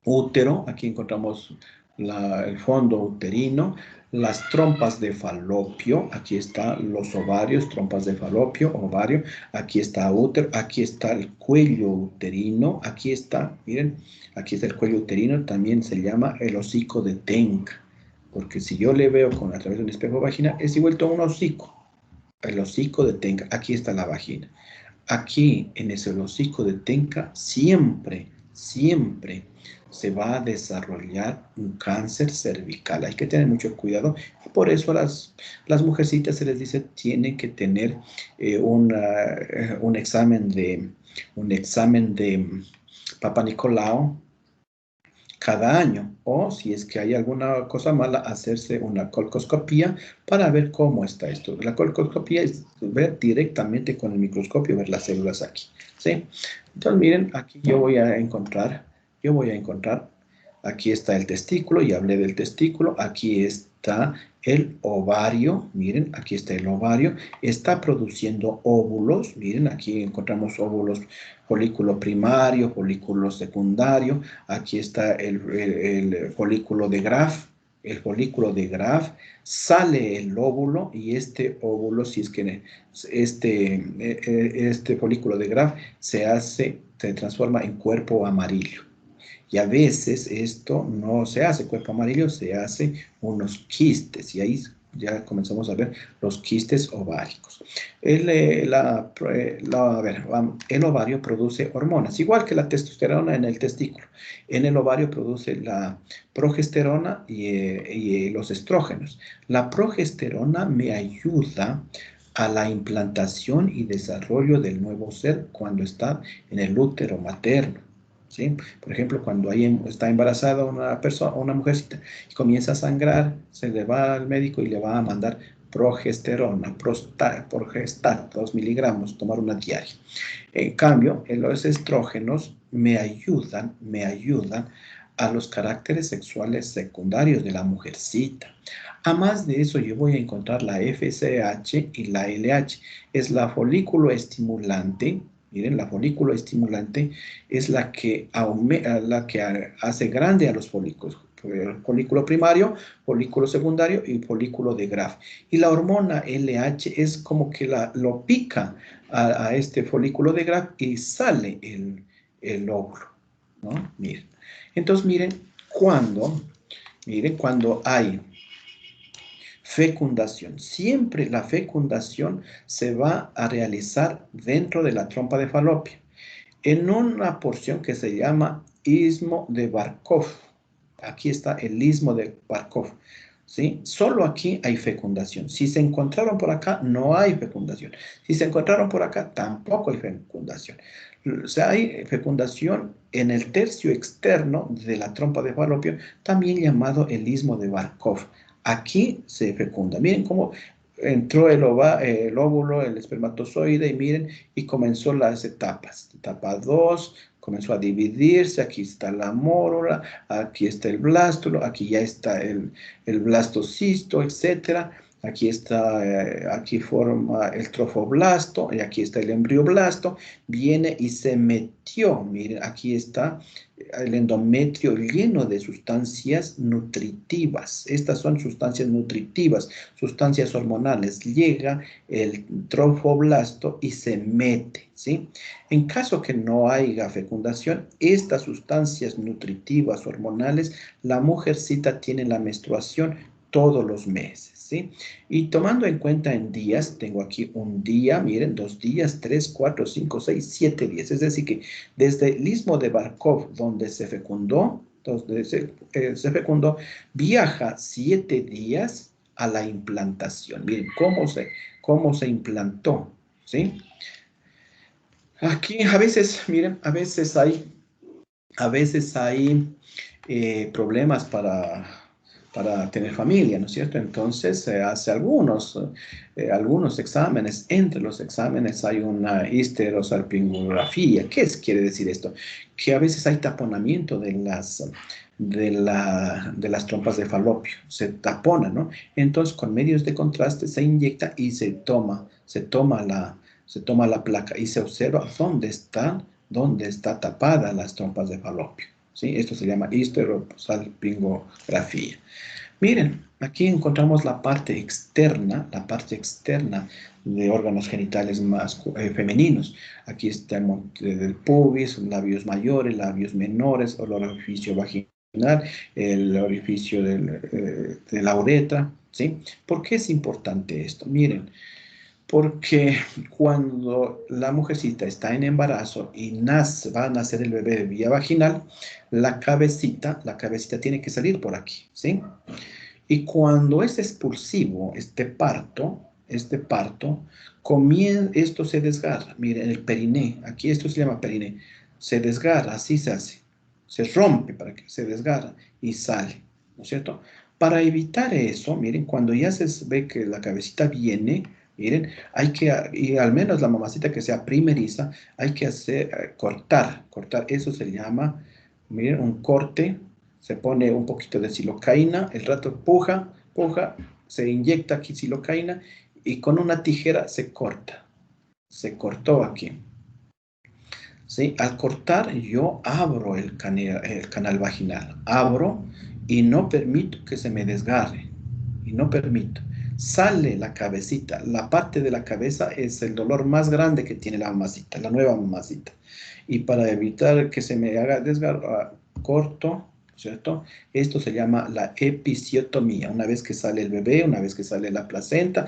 Speaker 1: útero, aquí encontramos el fondo uterino, las trompas de falopio, aquí están los ovarios, trompas de falopio, ovario, aquí está útero, aquí está el cuello uterino, aquí está, miren, aquí está el cuello uterino, también se llama el hocico de Tenca. Porque si yo le veo a través de un espejo vaginal, es igual a un hocico. El hocico de Tenca. Aquí está la vagina. Aquí, en ese hocico de Tenca, siempre se va a desarrollar un cáncer cervical. Hay que tener mucho cuidado. Y por eso a las mujercitas se les dice tienen que tener un examen de Papá Nicolau cada año, o si es que hay alguna cosa mala, hacerse una colposcopía para ver cómo está esto. La colposcopía es ver directamente con el microscopio, ver las células aquí, ¿sí? Entonces, miren, aquí yo voy a encontrar, aquí está el testículo, ya hablé del testículo, aquí está el ovario, miren, aquí está el ovario, está produciendo óvulos, miren, aquí encontramos óvulos, folículo primario, folículo secundario, aquí está el folículo de Graf, sale el óvulo y este óvulo, si es que este folículo de Graf se transforma en cuerpo amarillo. Y a veces esto no se hace cuerpo amarillo, se hace unos quistes. Y ahí ya comenzamos a ver los quistes ováricos. El ovario produce hormonas, igual que la testosterona en el testículo. En el ovario produce la progesterona y los estrógenos. La progesterona me ayuda a la implantación y desarrollo del nuevo ser cuando está en el útero materno. ¿Sí? Por ejemplo, cuando está embarazada una persona, una mujercita, y comienza a sangrar, se le va al médico y le va a mandar progesterona, Progestat, 2 miligramos, tomar una diaria. En cambio, los estrógenos me ayudan a los caracteres sexuales secundarios de la mujercita. A más de eso, yo voy a encontrar la FSH y la LH. Es la folículo estimulante. Miren, la folículo estimulante es la que hace grande a los folículos. Folículo primario, folículo secundario y folículo de Graf. Y la hormona LH es como que lo pica a este folículo de Graf y sale el óvulo, ¿no? Miren. Entonces, miren, cuando hay fecundación, siempre la fecundación se va a realizar dentro de la trompa de Falopio, en una porción que se llama istmo de Barkov. Aquí está el istmo de Barkov, ¿sí? Solo aquí hay fecundación. Si se encontraron por acá, no hay fecundación. Si se encontraron por acá, tampoco hay fecundación. O sea, hay fecundación en el tercio externo de la trompa de Falopio, también llamado el istmo de Barkov. Aquí se fecunda. Miren cómo entró el óvulo, el espermatozoide, y miren, y comenzó las etapas. Etapa 2, comenzó a dividirse, aquí está la mórula, aquí está el blástulo, aquí ya está el blastocisto, etcétera. Aquí está, aquí forma el trofoblasto, y aquí está el embrioblasto, viene y se metió, miren, aquí está el endometrio lleno de sustancias nutritivas. Estas son sustancias nutritivas, sustancias hormonales. Llega el trofoblasto y se mete, ¿sí? En caso que no haya fecundación, estas sustancias nutritivas hormonales, la mujercita tiene la menstruación todos los meses, ¿sí? Y tomando en cuenta en días, tengo aquí un día, miren, 2 días, 3, 4, 5, 6, 7 días. Es decir que desde el istmo de Barkov, donde se fecundó, viaja 7 días a la implantación. Miren cómo se implantó, ¿sí? Aquí a veces, miren, a veces hay problemas para tener familia, ¿no es cierto? Entonces se hace algunos exámenes. Entre los exámenes hay una histerosalpingografía. ¿Qué quiere decir esto? Que a veces hay taponamiento de las trompas de Falopio. Se tapona, ¿no? Entonces con medios de contraste se inyecta y se toma la placa y se observa dónde está tapada las trompas de Falopio. ¿Sí? Esto se llama histerosalpingografía. Miren, aquí encontramos la parte externa de órganos genitales más femeninos. Aquí está el monte del pubis, labios mayores, labios menores, el orificio vaginal, el orificio de la uretra, ¿sí? ¿Por qué es importante esto? Miren, porque cuando la mujercita está en embarazo y va a nacer el bebé vía vaginal, la cabecita tiene que salir por aquí, ¿sí? Y cuando es expulsivo este parto, esto se desgarra. Miren, el periné, aquí esto se llama periné, se desgarra, así se hace. Se rompe para que se desgarra y sale, ¿no es cierto? Para evitar eso, miren, cuando ya se ve que la cabecita viene, miren, y al menos la mamacita que sea primeriza, hay que cortar, eso se llama, miren, un corte, se pone un poquito de silocaína, el rato puja, se inyecta aquí silocaína y con una tijera se corta, se cortó aquí. ¿Sí? Al cortar yo abro el canal vaginal, abro y no permito que se me desgarre, y no permito. Sale la cabecita, la parte de la cabeza es el dolor más grande que tiene la mamacita, la nueva mamacita. Y para evitar que se me haga desgarrar, corto, ¿cierto? Esto se llama la episiotomía. Una vez que sale el bebé, una vez que sale la placenta,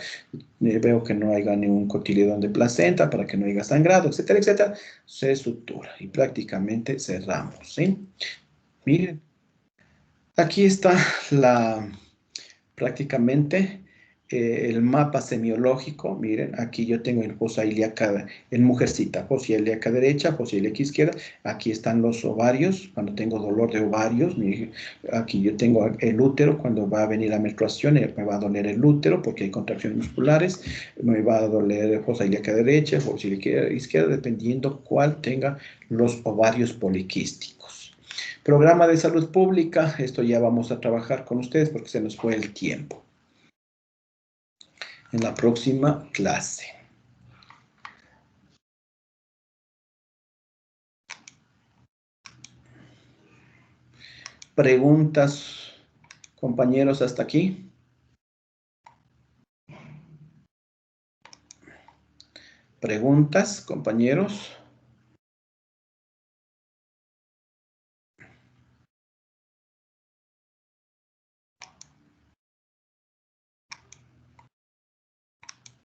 Speaker 1: veo que no haya ningún cotiledón de placenta para que no haya sangrado, etcétera, etcétera, se sutura y prácticamente cerramos, ¿sí? Miren, aquí está prácticamente el mapa semiológico, miren, aquí yo tengo el fosa ilíaca, en mujercita, fosa ilíaca derecha, fosa ilíaca izquierda, aquí están los ovarios, cuando tengo dolor de ovarios, aquí yo tengo el útero, cuando va a venir la menstruación, me va a doler el útero porque hay contracciones musculares, me va a doler fosa ilíaca derecha, fosa ilíaca izquierda, dependiendo cuál tenga los ovarios poliquísticos. Programa de salud pública, esto ya vamos a trabajar con ustedes porque se nos fue el tiempo. En la próxima clase. ¿Preguntas, compañeros, hasta aquí? ¿Preguntas, compañeros?